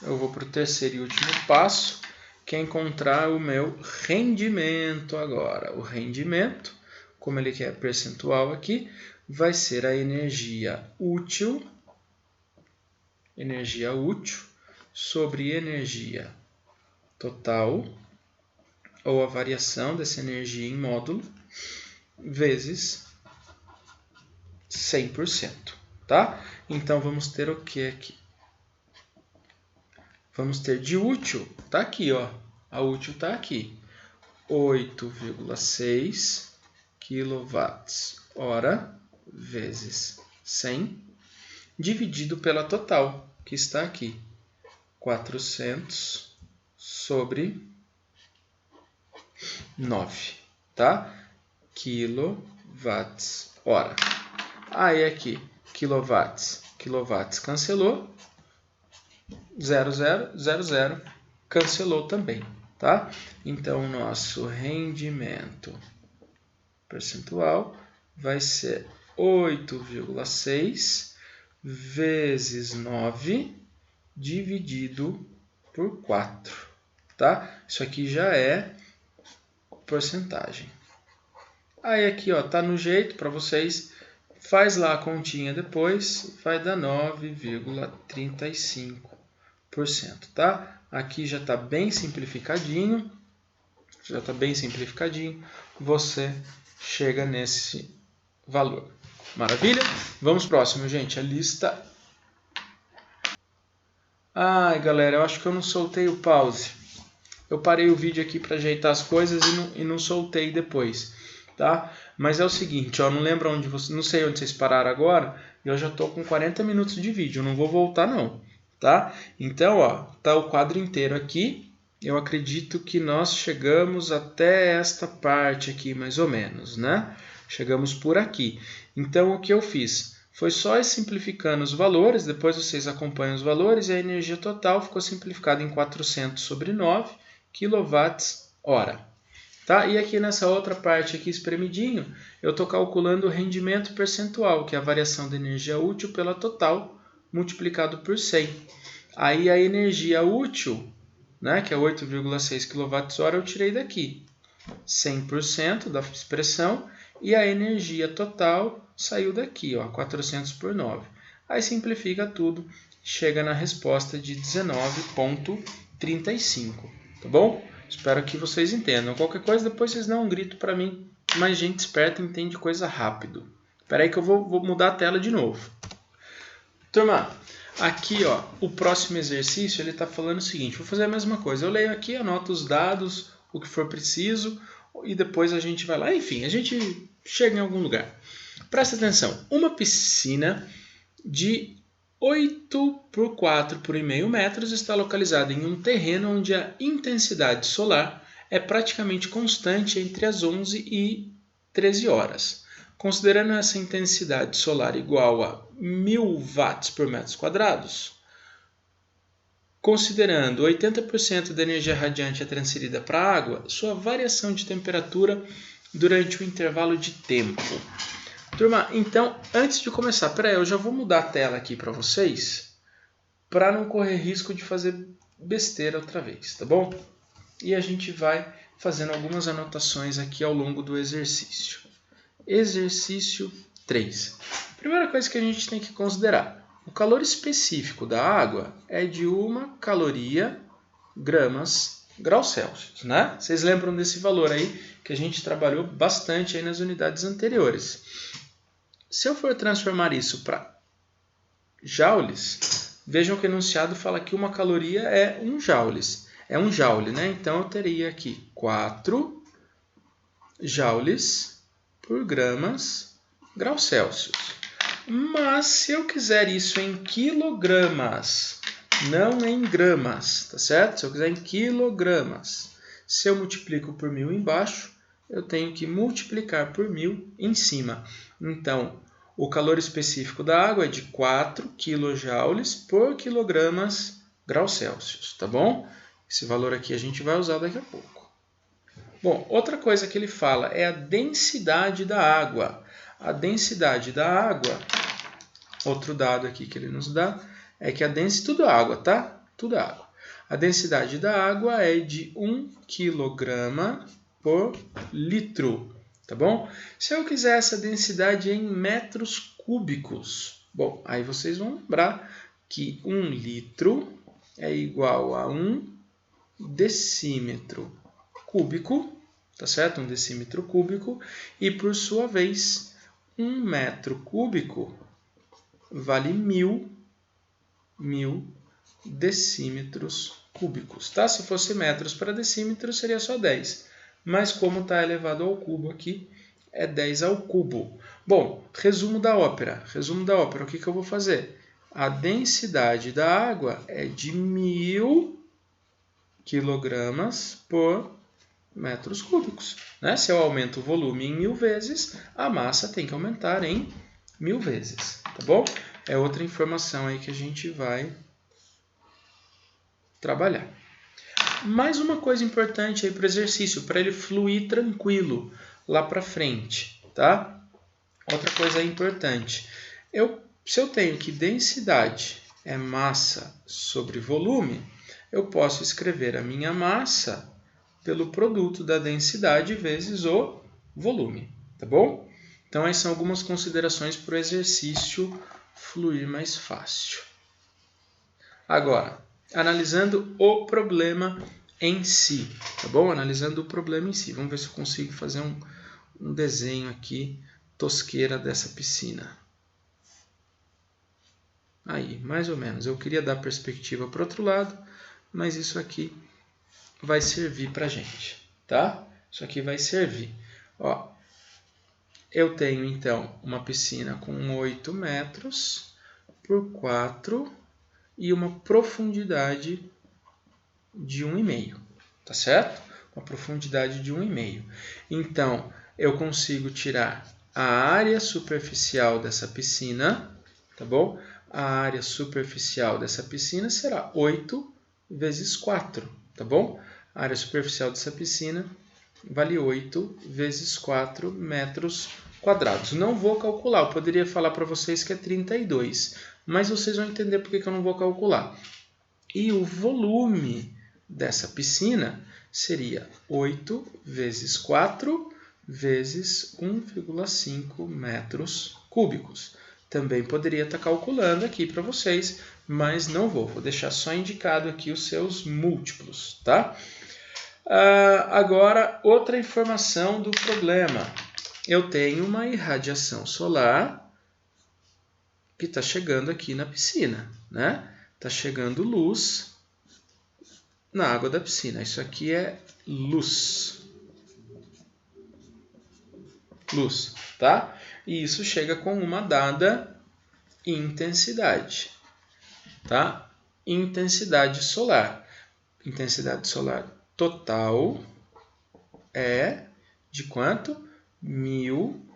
eu vou para o terceiro e último passo, que é encontrar o meu rendimento agora. O rendimento, como ele quer percentual aqui, vai ser a energia útil sobre energia total, ou a variação dessa energia em módulo, vezes 100%, tá? Então, vamos ter o que aqui? Vamos ter de útil, tá aqui, ó. A útil tá aqui. 8,6 kWh vezes 100 dividido pela total, que está aqui. 400 sobre 9, tá? KWh. Aí aqui, quilowatts cancelou. 0000 cancelou também, tá? Então, o nosso rendimento percentual vai ser 8,6 vezes 9 dividido por 4, tá? Isso aqui já é porcentagem. Aí aqui, ó, tá no jeito para vocês. Faz lá a continha depois, vai dar 9,35%, tá? Aqui já está bem simplificadinho. Você chega nesse valor. Maravilha? Vamos próximo, gente. A lista. Ai, galera, eu acho que eu não soltei o pause. Eu parei o vídeo aqui para ajeitar as coisas e não soltei depois, tá? Mas é o seguinte, ó, não sei onde vocês pararam agora, e eu já estou com 40 minutos de vídeo, eu não vou voltar não, tá? Então, ó, tá o quadro inteiro aqui. Eu acredito que nós chegamos até esta parte aqui, mais ou menos, né? Chegamos por aqui. Então, o que eu fiz foi só ir simplificando os valores, depois vocês acompanham os valores, e a energia total ficou simplificada em 400 sobre 9 kWh. Tá? E aqui nessa outra parte aqui espremidinho, eu estou calculando o rendimento percentual, que é a variação da energia útil pela total, multiplicado por 100. Aí a energia útil, né, que é 8,6 kWh, eu tirei daqui. 100% da expressão, e a energia total saiu daqui, ó, 400 por 9. Aí simplifica tudo, chega na resposta de 19,35. Tá bom? Espero que vocês entendam. Qualquer coisa, depois vocês dão um grito para mim. Mas gente esperta entende coisa rápido. Espera aí que eu vou mudar a tela de novo. Turma, aqui, ó, o próximo exercício, ele está falando o seguinte. Vou fazer a mesma coisa. Eu leio aqui, anoto os dados, o que for preciso, e depois a gente vai lá. Enfim, a gente chega em algum lugar. Presta atenção. Uma piscina de 8 por 4 por 1,5 metros está localizada em um terreno onde a intensidade solar é praticamente constante entre as 11 e 13 horas. Considerando essa intensidade solar igual a 1000 watts por metros quadrados, considerando 80% da energia radiante é transferida para a água, sua variação de temperatura durante o intervalo de tempo. Turma, então, antes de começar, eu já vou mudar a tela aqui para vocês, para não correr risco de fazer besteira outra vez, tá bom? E a gente vai fazendo algumas anotações aqui ao longo do exercício. Exercício 3. Primeira coisa que a gente tem que considerar, o calor específico da água é de 1 caloria graus Celsius, né? Vocês lembram desse valor aí que a gente trabalhou bastante aí nas unidades anteriores. Se eu for transformar isso para joules, vejam que o enunciado fala que 1 caloria é 1 joules. É 1 joule, né? Então, eu teria aqui 4 joules por graus Celsius. Mas, se eu quiser isso em quilogramas não em gramas, tá certo? Se eu quiser em quilogramas, se eu multiplico por 1000 embaixo, eu tenho que multiplicar por 1000 em cima. Então, o calor específico da água é de 4 kJ por quilogramas graus Celsius, tá bom? Esse valor aqui a gente vai usar daqui a pouco. Bom, outra coisa que ele fala é a densidade da água. A densidade da água, outro dado aqui que ele nos dá, é que a densidade, tudo água, tá? Tudo água. A densidade da água é de 1 kg por litro, tá bom? Se eu quiser essa densidade em metros cúbicos, bom, aí vocês vão lembrar que 1 litro é igual a 1 decímetro cúbico, tá certo? 1 decímetro cúbico, e por sua vez, 1 metro cúbico vale 1000 decímetros cúbicos, tá? Se fosse metros para decímetros, seria só 10. Mas como está elevado ao cubo aqui, é 10 ao cubo. Bom, resumo da ópera. Resumo da ópera, o que eu vou fazer? A densidade da água é de 1000 quilogramas por metros cúbicos, né? Se eu aumento o volume em 1000 vezes, a massa tem que aumentar em 1000 vezes, tá bom? É outra informação aí que a gente vai trabalhar. Mais uma coisa importante aí para o exercício, para ele fluir tranquilo lá para frente, tá? Outra coisa importante, se eu tenho que densidade é massa sobre volume, eu posso escrever a minha massa pelo produto da densidade vezes o volume, tá bom? Então, essas são algumas considerações para o exercício fluir mais fácil. Agora, analisando o problema em si, tá bom? Analisando o problema em si. Vamos ver se eu consigo fazer um desenho aqui, tosqueira dessa piscina. Aí, mais ou menos. Eu queria dar perspectiva para o outro lado, mas isso aqui vai servir para a gente, tá? Isso aqui vai servir. Ó, eu tenho, então, uma piscina com 8 metros por 4 e uma profundidade de 1,5, tá certo? Uma profundidade de 1,5. Então, eu consigo tirar a área superficial dessa piscina, tá bom? A área superficial dessa piscina será 8 vezes 4, tá bom? A área superficial dessa piscina vale 8 vezes 4 metros quadrados. Não vou calcular, eu poderia falar para vocês que é 32, mas vocês vão entender por que eu não vou calcular. E o volume dessa piscina seria 8 vezes 4 vezes 1,5 metros cúbicos. Também poderia estar calculando aqui para vocês, mas não vou. Vou deixar só indicado aqui os seus múltiplos, tá? Agora, outra informação do problema. Eu tenho uma irradiação solar que está chegando aqui na piscina, né? Está chegando luz na água da piscina. Isso aqui é luz. Luz, tá? E isso chega com uma dada intensidade, tá? Intensidade solar. Intensidade solar total é de quanto? 1000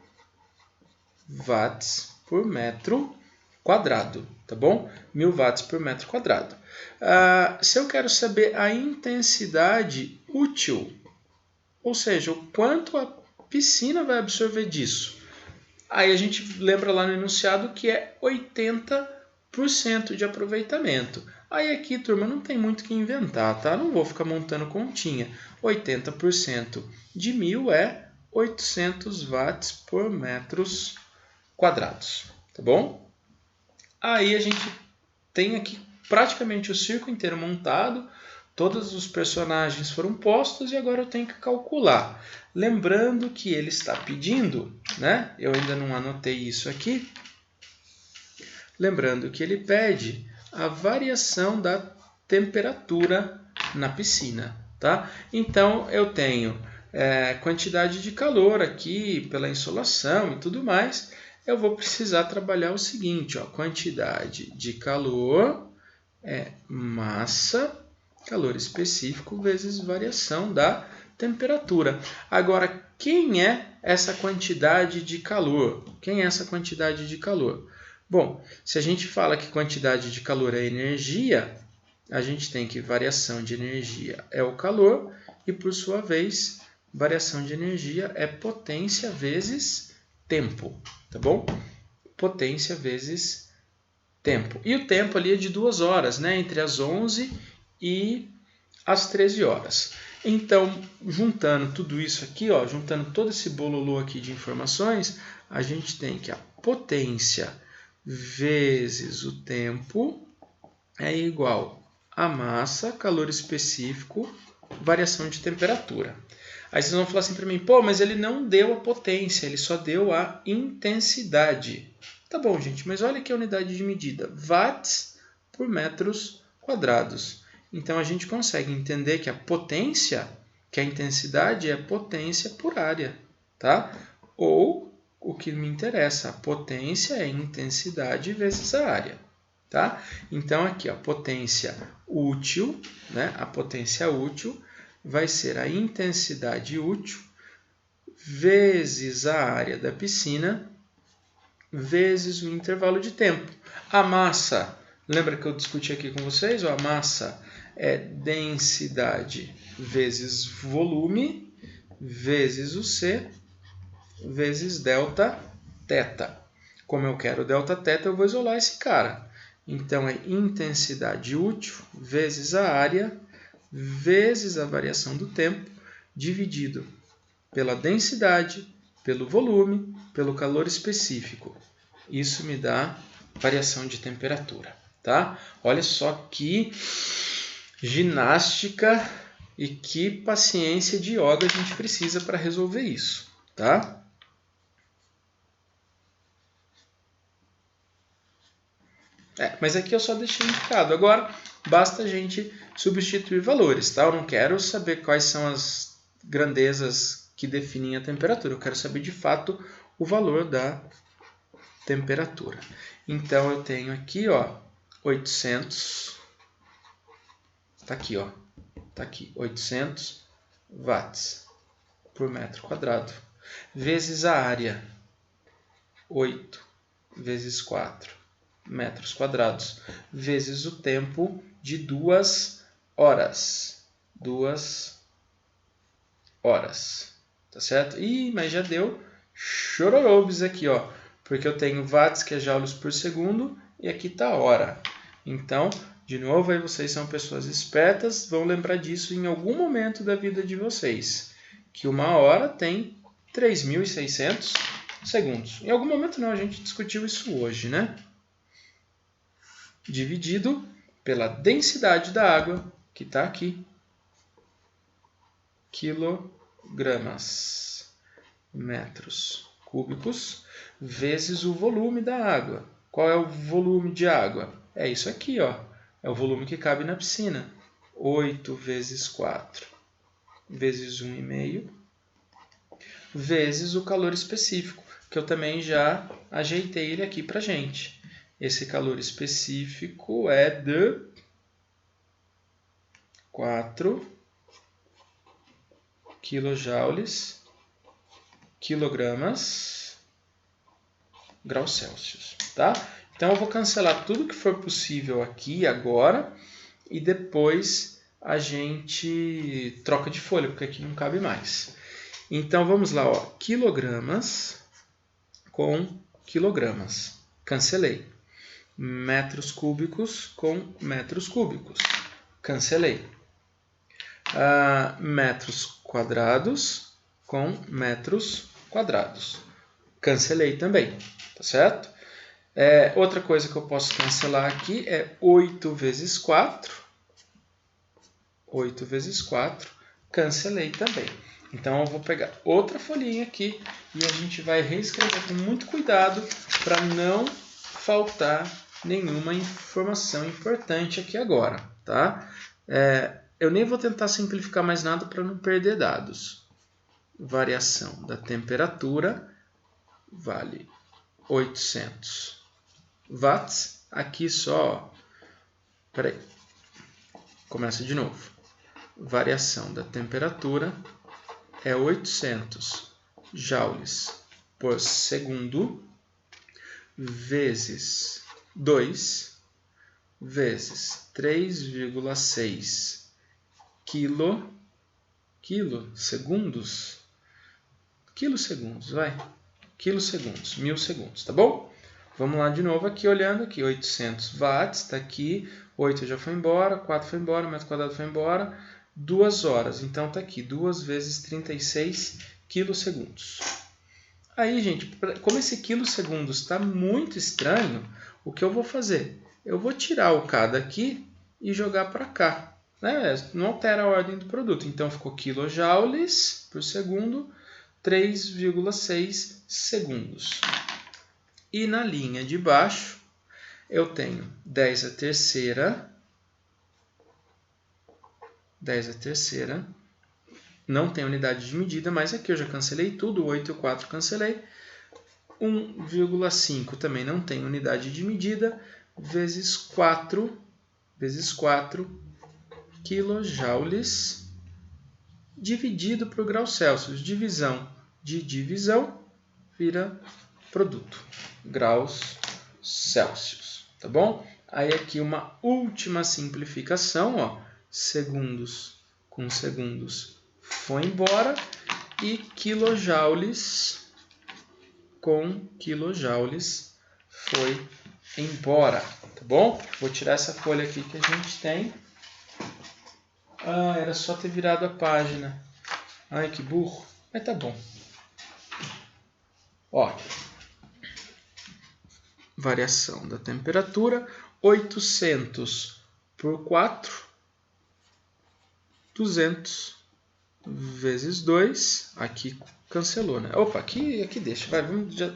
watts por metro quadrado, tá bom? 1000 watts por metro quadrado. Se eu quero saber a intensidade útil, ou seja, o quanto a piscina vai absorver disso, aí a gente lembra lá no enunciado que é 80% de aproveitamento. Aí aqui, turma, não tem muito o que inventar, tá? Não vou ficar montando continha. 80% de 1000 é 800 watts por metros quadrados, tá bom? Aí a gente tem aqui praticamente o circo inteiro montado, todos os personagens foram postos e agora eu tenho que calcular. Lembrando que ele está pedindo, né? Eu ainda não anotei isso aqui. Lembrando que ele pede a variação da temperatura na piscina, tá? Então, eu tenho quantidade de calor aqui pela insolação e tudo mais. Eu vou precisar trabalhar o seguinte, ó, quantidade de calor é massa, calor específico, vezes variação da temperatura. Agora, quem é essa quantidade de calor? Quem é essa quantidade de calor? Bom, se a gente fala que quantidade de calor é energia, a gente tem que variação de energia é o calor e, por sua vez, variação de energia é potência vezes tempo, tá bom? Potência vezes tempo. E o tempo ali é de 2 horas, né? Entre as 11 e as 13 horas. Então, juntando tudo isso aqui, ó, juntando todo esse bololô aqui de informações, a gente tem que a potência vezes o tempo é igual a massa, calor específico, variação de temperatura. Aí vocês vão falar assim para mim, pô, mas ele não deu a potência, ele só deu a intensidade. Tá bom, gente, mas olha aqui a unidade de medida, watts por metros quadrados. Então a gente consegue entender que a potência, que a intensidade é potência por área, tá? Ou o que me interessa, a potência é intensidade vezes a área. Tá? Então, aqui, a potência útil, né? A potência útil vai ser a intensidade útil vezes a área da piscina vezes o intervalo de tempo. A massa, lembra que eu discuti aqui com vocês? A massa é densidade vezes volume vezes o C vezes delta θ. Como eu quero delta θ, eu vou isolar esse cara. Então, é intensidade útil vezes a área vezes a variação do tempo dividido pela densidade, pelo volume, pelo calor específico. Isso me dá variação de temperatura, tá? Olha só que ginástica e que paciência de yoga a gente precisa para resolver isso, tá? Mas aqui eu só deixei indicado. Agora, basta a gente substituir valores, tá? Eu não quero saber quais são as grandezas que definem a temperatura. Eu quero saber, de fato, o valor da temperatura. Então, eu tenho aqui, ó, 800. Tá aqui, ó. Tá aqui, 800 watts por metro quadrado. Vezes a área, 8 vezes 4 metros quadrados, vezes o tempo de 2 horas. 2 horas. Tá certo? Ih, mas já deu chororobes aqui, ó. Porque eu tenho watts, que é joules por segundo, e aqui está a hora. Então, de novo, aí vocês são pessoas espertas, vão lembrar disso em algum momento da vida de vocês. Que uma hora tem 3.600 segundos. Em algum momento não, a gente discutiu isso hoje, né? Dividido pela densidade da água, que está aqui, quilogramas metros cúbicos, vezes o volume da água. Qual é o volume de água? É isso aqui, ó. É o volume que cabe na piscina. 8 vezes 4 vezes 1,5 vezes o calor específico, que eu também já ajeitei ele aqui para gente. Esse calor específico é de 4 quilojoules, quilogramas, graus Celsius, tá? Então, eu vou cancelar tudo que for possível aqui agora e depois a gente troca de folha, porque aqui não cabe mais. Então, vamos lá, ó, quilogramas com quilogramas. Cancelei. Metros cúbicos com metros cúbicos. Cancelei. Metros quadrados com metros quadrados. Cancelei também, tá certo? Outra coisa que eu posso cancelar aqui é 8 vezes 4. 8 vezes 4. Cancelei também. Então, eu vou pegar outra folhinha aqui e a gente vai reescrever com muito cuidado para não faltar nenhuma informação importante aqui agora, tá? Eu nem vou tentar simplificar mais nada para não perder dados. Variação da temperatura vale 800 watts. Aqui só Peraí. Começa de novo. Variação da temperatura é 800 joules por segundo vezes 2 vezes 3,6 quilosegundos, quilosegundos, 1000 segundos, tá bom? Vamos lá de novo aqui, olhando aqui, 800 watts, está aqui, 8 já foi embora, 4 foi embora, metro quadrado foi embora, 2 horas, então está aqui, 2 vezes 36 quilosegundos. Aí, gente, como esse quilosegundos está muito estranho, o que eu vou fazer? Eu vou tirar o K daqui e jogar para cá. Né? Não altera a ordem do produto. Então, ficou kilojoules por segundo, 3,6 segundos. E na linha de baixo, eu tenho 10 à terceira. 10 à terceira. Não tem unidade de medida, mas aqui eu já cancelei tudo. 8 e 4 cancelei. 1,5 também não tem unidade de medida. Vezes 4 quilojoules dividido por graus Celsius. Divisão de divisão vira produto. Graus Celsius. Tá bom? Aí aqui uma última simplificação. Ó, segundos com segundos foi embora. E quilojoules com quilojoules foi embora, tá bom? Vou tirar essa folha aqui que a gente tem. Ah, era só ter virado a página. Ai, que burro. Mas tá bom. Ó, variação da temperatura, 800 por 4, 200 vezes 2. Aqui cancelou, né? Opa, aqui deixa. Vai, vamos já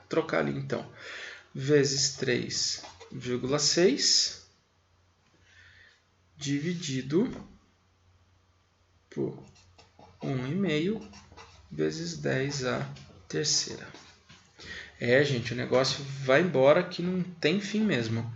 trocar ali então. Vezes 3,6 dividido por 1,5 vezes 10 à terceira. É, gente, o negócio vai embora que não tem fim mesmo.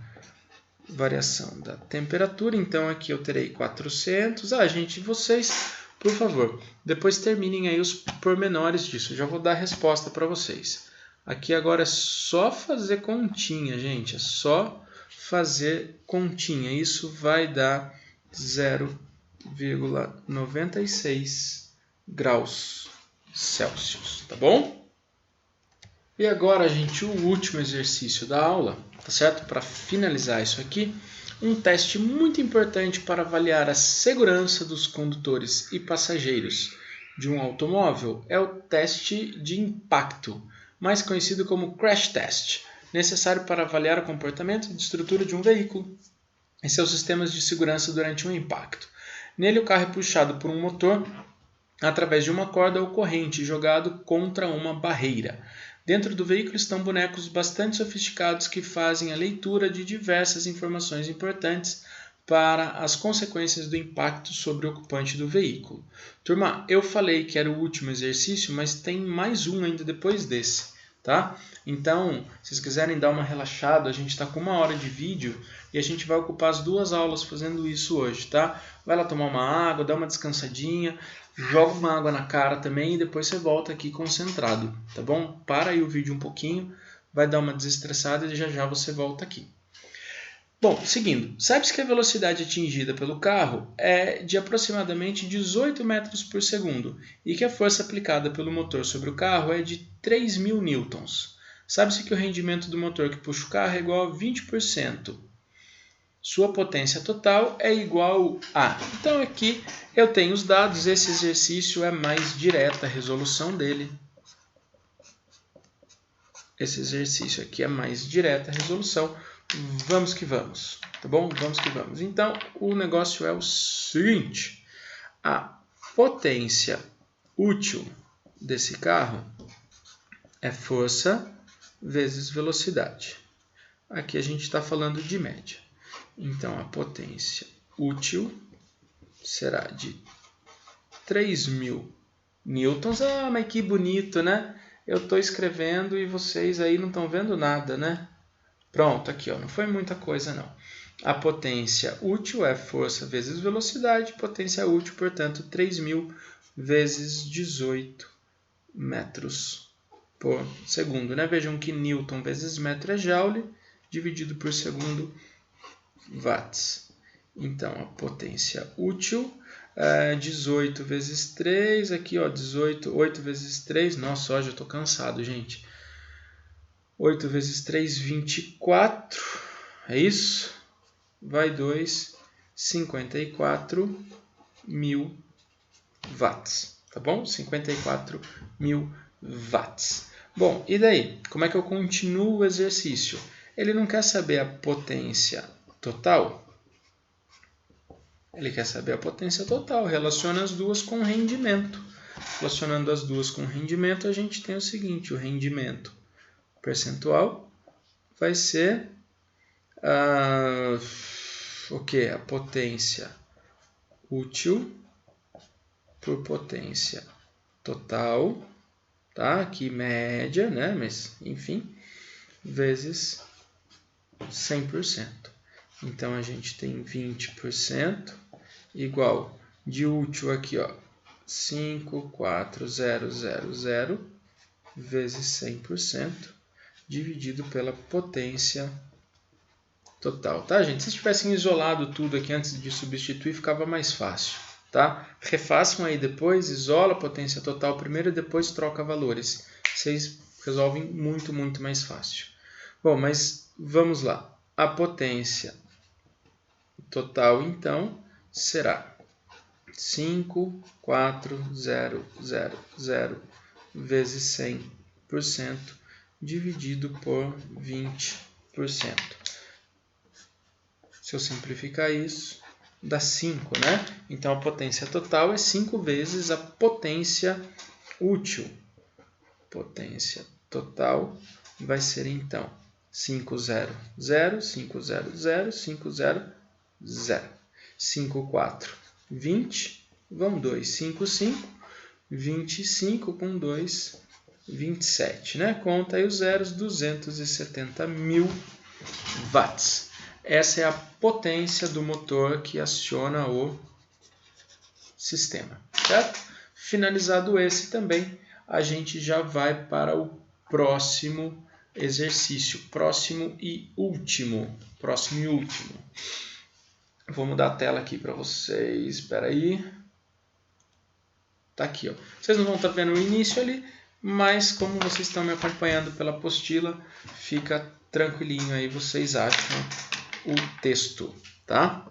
Variação da temperatura, então aqui eu terei 400. Ah, gente, vocês, por favor, depois terminem aí os pormenores disso. Eu já vou dar a resposta para vocês. Aqui agora é só fazer continha, gente. É só fazer continha. Isso vai dar 0,96 graus Celsius, tá bom? E agora, gente, o último exercício da aula, tá certo? Para finalizar isso aqui, um teste muito importante para avaliar a segurança dos condutores e passageiros de um automóvel é o teste de impacto, mais conhecido como crash test, necessário para avaliar o comportamento e estrutura de um veículo e seus sistemas de segurança durante um impacto. Nele, o carro é puxado por um motor através de uma corda ou corrente jogado contra uma barreira. Dentro do veículo estão bonecos bastante sofisticados que fazem a leitura de diversas informações importantes para as consequências do impacto sobre o ocupante do veículo. Turma, eu falei que era o último exercício, mas tem mais um ainda depois desse, tá? Então, se vocês quiserem dar uma relaxada, a gente está com 1 hora de vídeo e a gente vai ocupar as 2 aulas fazendo isso hoje, tá? Vai lá tomar uma água, dá uma descansadinha, joga uma água na cara também e depois você volta aqui concentrado, tá bom? Para aí o vídeo um pouquinho, vai dar uma desestressada e já você volta aqui. Bom, seguindo, sabe-se que a velocidade atingida pelo carro é de aproximadamente 18 metros por segundo e que a força aplicada pelo motor sobre o carro é de 3.000 newtons. Sabe-se que o rendimento do motor que puxa o carro é igual a 20%. Sua potência total é igual a... Então aqui eu tenho os dados, esse exercício é mais direta a resolução dele. Esse exercício aqui é mais direta a resolução. Vamos que vamos, tá bom? Vamos que vamos. Então, o negócio é o seguinte. A potência útil desse carro é força vezes velocidade. Aqui a gente está falando de média. Então, a potência útil será de 3.000 newtons. Ah, mas que bonito, né? Eu estou escrevendo e vocês aí não estão vendo nada, né? Pronto, aqui, ó, não foi muita coisa não. A potência útil é força vezes velocidade, potência útil, portanto, 3.000 vezes 18 metros por segundo. Né? Vejam que Newton vezes metro é Joule, dividido por segundo, watts. Então, a potência útil é 18 vezes 3, aqui ó, 18, 8 vezes 3, nossa, ó, já estou cansado, gente. 8 vezes 3, 24, é isso? Vai 2, 54.000 watts, tá bom? 54.000 watts. Bom, e daí? Como é que eu continuo o exercício? Ele não quer saber a potência total? Ele quer saber a potência total, relaciona as duas com rendimento. Relacionando as duas com rendimento, a gente tem o seguinte, o rendimento percentual vai ser o que? A potência útil por potência total, tá? Aqui média, né? Mas, enfim, vezes 100%. Então, a gente tem 20% igual de útil aqui, ó, 5.4000 vezes 100% dividido pela potência total, tá, gente? Se vocês tivessem isolado tudo aqui antes de substituir, ficava mais fácil, tá? Refaçam aí depois, isola a potência total primeiro e depois troca valores. Vocês resolvem muito, muito mais fácil. Bom, mas vamos lá. A potência total, então, será 5.4000 vezes 100% dividido por 20%. Se eu simplificar isso, dá 5, né? Então, a potência total é 5 vezes a potência útil. Potência total vai ser, então, 500, 500, 500, 5, 4, 20, vão 2, 5, 5, 25 com 2, 27, né? Conta aí os zeros, 270.000 watts. Essa é a potência do motor que aciona o sistema, certo? Finalizado esse também, a gente já vai para o próximo exercício, próximo e último. Vou mudar a tela aqui para vocês, espera aí. Tá aqui, ó. Vocês não vão estar vendo o início ali, mas como vocês estão me acompanhando pela apostila, fica tranquilinho aí, vocês acham o texto, tá?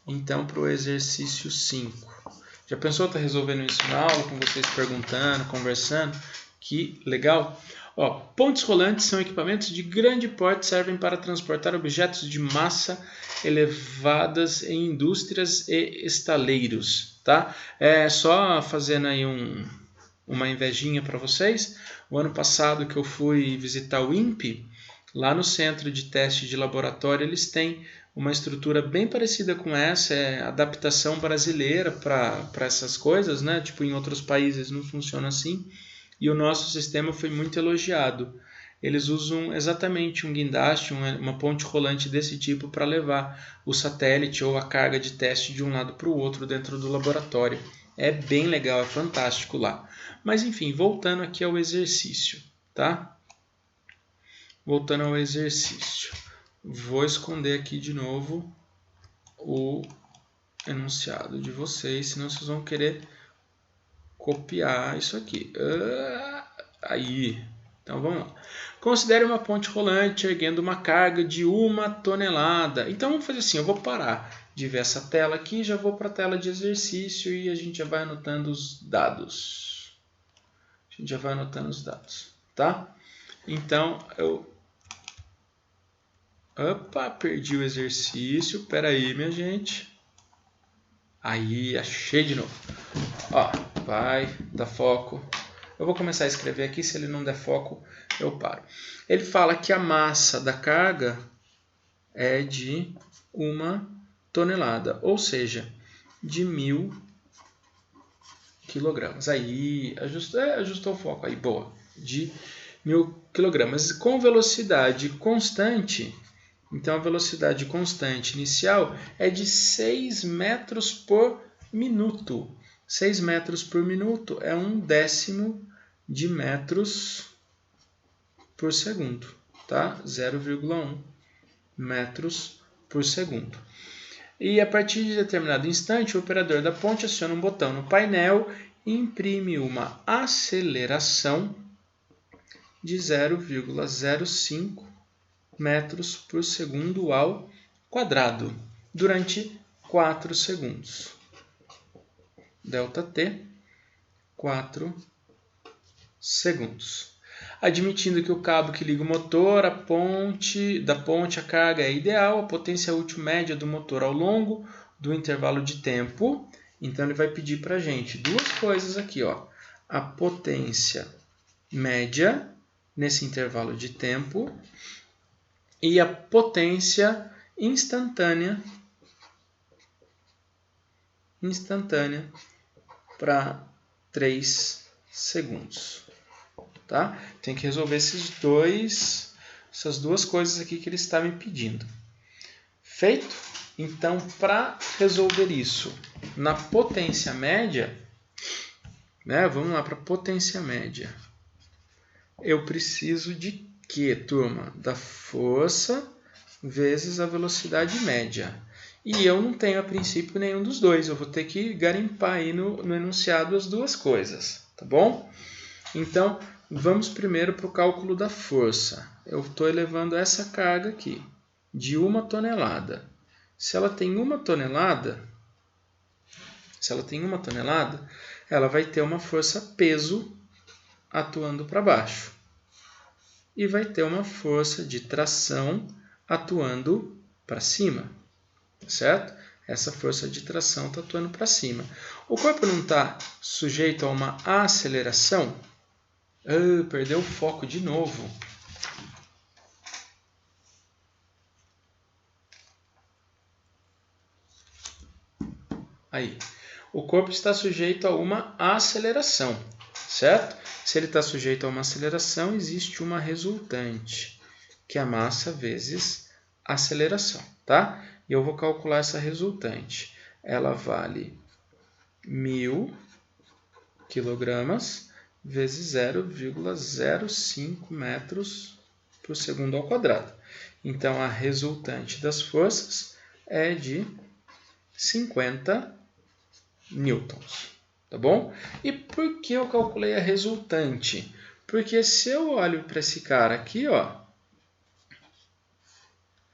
Então, para o exercício 5. Já pensou estar resolvendo isso na aula, com vocês perguntando, conversando? Que legal! Ó, pontes rolantes são equipamentos de grande porte, servem para transportar objetos de massa elevadas em indústrias e estaleiros, tá? Só fazendo aí uma invejinha para vocês. O ano passado que eu fui visitar o INPE, lá no centro de teste de laboratório, eles têm uma estrutura bem parecida com essa, adaptação brasileira para essas coisas, né? Tipo, em outros países não funciona assim. E o nosso sistema foi muito elogiado. Eles usam exatamente um guindaste, uma ponte rolante desse tipo para levar o satélite ou a carga de teste de um lado para o outro dentro do laboratório. É bem legal, é fantástico lá. Mas enfim, voltando aqui ao exercício, tá? Voltando ao exercício. Vou esconder aqui de novo o enunciado de vocês, senão vocês vão querer copiar isso aqui. Aí, então vamos lá. Considere uma ponte rolante erguendo uma carga de 1 tonelada. Então vamos fazer assim, eu vou parar de ver essa tela aqui, já vou para a tela de exercício e a gente já vai anotando os dados. Tá? Então, Opa, perdi o exercício. Espera aí, minha gente. Aí, achei de novo. Ó, vai, dá foco. Eu vou começar a escrever aqui, se ele não der foco, eu paro. Ele fala que a massa da carga é de 1 tonelada, ou seja, de 1.000 quilogramas. Aí, ajustou o foco, aí, boa. De 1.000 quilogramas. Com velocidade constante, Então, a velocidade constante inicial é de 6 metros por minuto. 6 metros por minuto é 1/10 de metros por segundo, tá? 0,1 metros por segundo. E a partir de determinado instante, o operador da ponte aciona um botão no painel e imprime uma aceleração de 0,05 metros por segundo ao quadrado durante 4 segundos. Δt, 4 segundos. Admitindo que o cabo que liga o motor da ponte à carga é ideal, a potência útil média do motor ao longo do intervalo de tempo. Então, ele vai pedir para a gente duas coisas aqui, ó. A potência média nesse intervalo de tempo e a potência instantânea para 3 segundos. Tá? Tem que resolver essas duas coisas aqui que ele está me pedindo. Feito? Então, para resolver isso na potência média, né? Vamos lá para a potência média. Eu preciso de quê, turma? Da força vezes a velocidade média. E eu não tenho, a princípio, nenhum dos dois. Eu vou ter que garimpar aí no enunciado as duas coisas, tá bom? Então, vamos primeiro para o cálculo da força. Eu estou elevando essa carga aqui, de 1 tonelada. Se ela tem 1 tonelada, ela vai ter uma força peso atuando para baixo. E vai ter uma força de tração atuando para cima, certo? Essa força de tração está atuando para cima. O corpo não está sujeito a uma aceleração? Perdeu o foco de novo. Aí. O corpo está sujeito a uma aceleração, certo? Se ele está sujeito a uma aceleração, existe uma resultante, que é a massa vezes a aceleração, tá? E eu vou calcular essa resultante. Ela vale 1.000 kg vezes 0,05 metros por segundo ao quadrado. Então, a resultante das forças é de 50 newtons, tá bom? E por que eu calculei a resultante? Porque se eu olho para esse cara aqui, ó,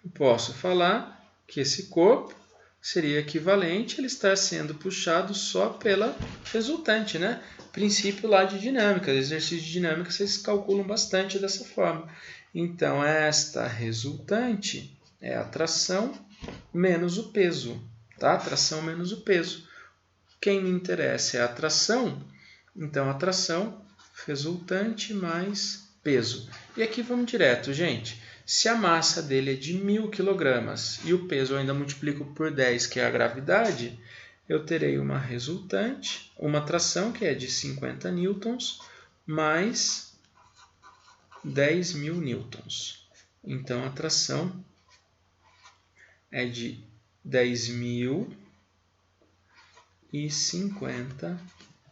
eu posso falar que esse corpo seria equivalente a ele estar sendo puxado só pela resultante, né? Princípio lá de dinâmica, exercício de dinâmica, vocês calculam bastante dessa forma. Então, esta resultante é a tração menos o peso, tá? Tração menos o peso. Quem me interessa é a tração, então a tração resultante mais peso. E aqui vamos direto, gente. Se a massa dele é de 1.000 kg e o peso eu ainda multiplico por 10, que é a gravidade, eu terei uma resultante, uma tração que é de 50 newtons mais 10.000 newtons. Então, a tração é de 10.050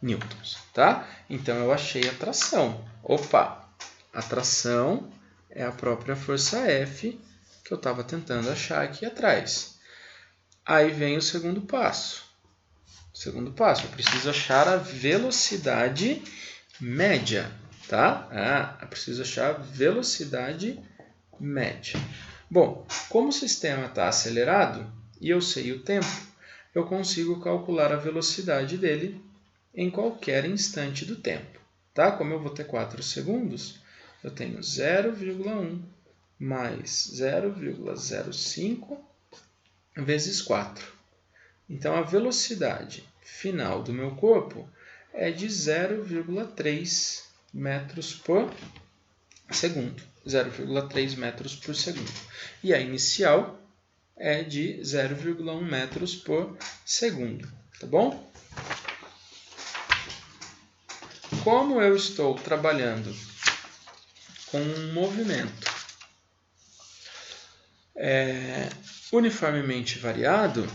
newtons, tá? Então, eu achei a tração. Opa! A tração é a própria força F que eu estava tentando achar aqui atrás. Aí vem o segundo passo. Eu preciso achar a velocidade média, tá? Eu preciso achar a velocidade média. Bom, como o sistema está acelerado e eu sei o tempo, eu consigo calcular a velocidade dele em qualquer instante do tempo, tá? Como eu vou ter 4 segundos, eu tenho 0,1 mais 0,05 vezes 4. Então, a velocidade final do meu corpo é de 0,3 metros por segundo. 0,3 metros por segundo. E a inicial é de 0,1 metros por segundo. Tá bom? Como eu estou trabalhando com um movimento uniformemente variado,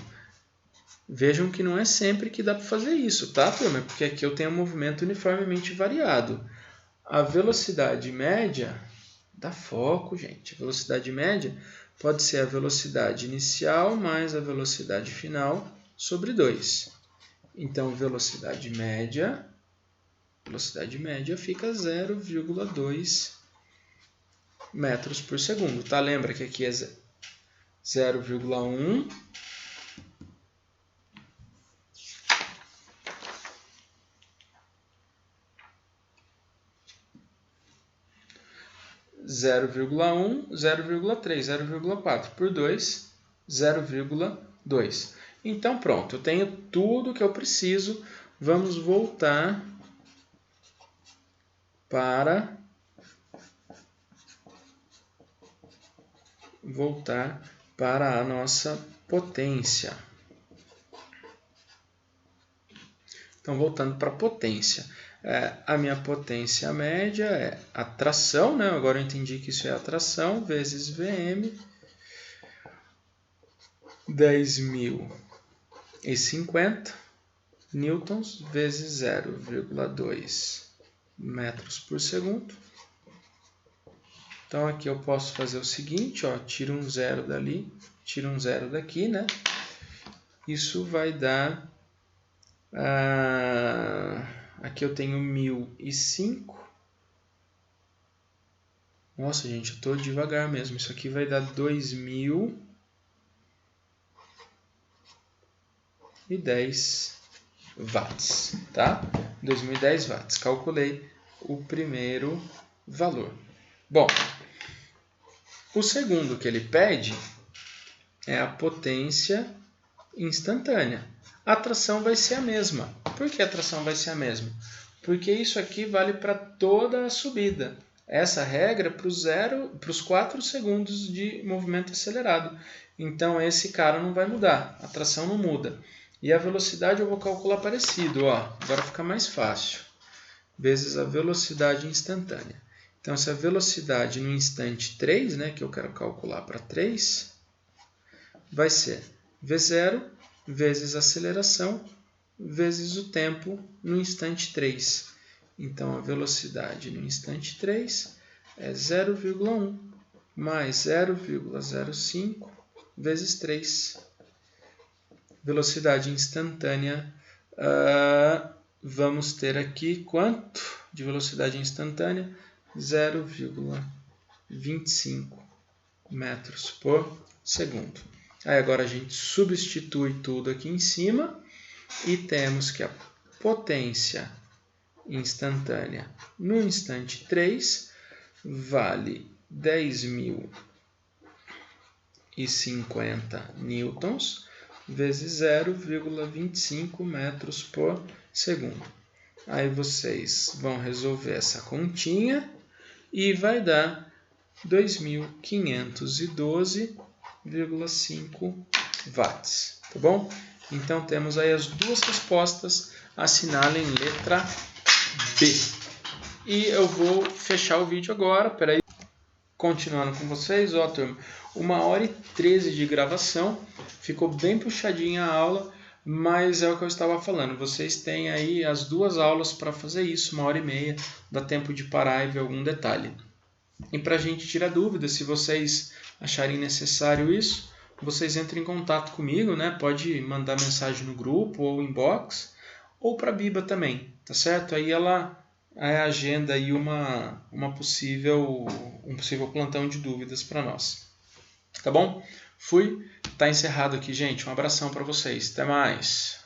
vejam que não é sempre que dá para fazer isso, tá, turma? Porque aqui eu tenho um movimento uniformemente variado. A velocidade média, dá foco, gente. A velocidade média pode ser a velocidade inicial mais a velocidade final sobre 2. Então, velocidade média fica 0,2 metros por segundo. Tá? Lembra que aqui é 0,1 0,1, 0,3, 0,4 por 2, 0,2. Então, pronto, eu tenho tudo que eu preciso. Vamos voltar para a nossa potência. Então, voltando para a potência. A minha potência média é a tração, né? Agora eu entendi que isso é a tração, vezes Vm, 10.050 newtons, vezes 0,2 metros por segundo. Então, aqui eu posso fazer o seguinte, ó, tiro um zero dali, tiro um zero daqui, né? Isso vai dar... aqui eu tenho 1.005. Nossa, gente, eu estou devagar mesmo. Isso aqui vai dar 2.010 watts, tá? 2.010 watts. Calculei o primeiro valor. Bom, o segundo que ele pede é a potência instantânea. A tração vai ser a mesma. Por que a tração vai ser a mesma? Porque isso aqui vale para toda a subida. Essa regra para os 4 segundos de movimento acelerado. Então, esse cara não vai mudar. A tração não muda. E a velocidade eu vou calcular parecido. Ó, agora fica mais fácil. Vezes a velocidade instantânea. Então, se a velocidade no instante 3, né, que eu quero calcular para 3, vai ser V0 vezes a aceleração vezes o tempo no instante 3. Então, a velocidade no instante 3 é 0,1 mais 0,05 vezes 3. Velocidade instantânea, vamos ter aqui quanto de velocidade instantânea? 0,25 metros por segundo. Aí agora a gente substitui tudo aqui em cima e temos que a potência instantânea no instante 3 vale 10.050 newtons vezes 0,25 metros por segundo. Aí vocês vão resolver essa continha e vai dar 2.512,5 watts, tá bom? Então temos aí as duas respostas, assinalem letra B. E eu vou fechar o vídeo agora, peraí. Continuando com vocês, ó, turma, 1h13 de gravação, ficou bem puxadinha a aula, mas é o que eu estava falando, vocês têm aí as duas aulas para fazer isso, 1h30, dá tempo de parar e ver algum detalhe. E para a gente tirar dúvidas, se vocês acharem necessário isso, vocês entrem em contato comigo, né? Pode mandar mensagem no grupo ou inbox, ou para a Biba também, tá certo? Aí ela agenda aí um possível plantão de dúvidas para nós. Tá bom? Tá encerrado aqui, gente. Um abração para vocês. Até mais.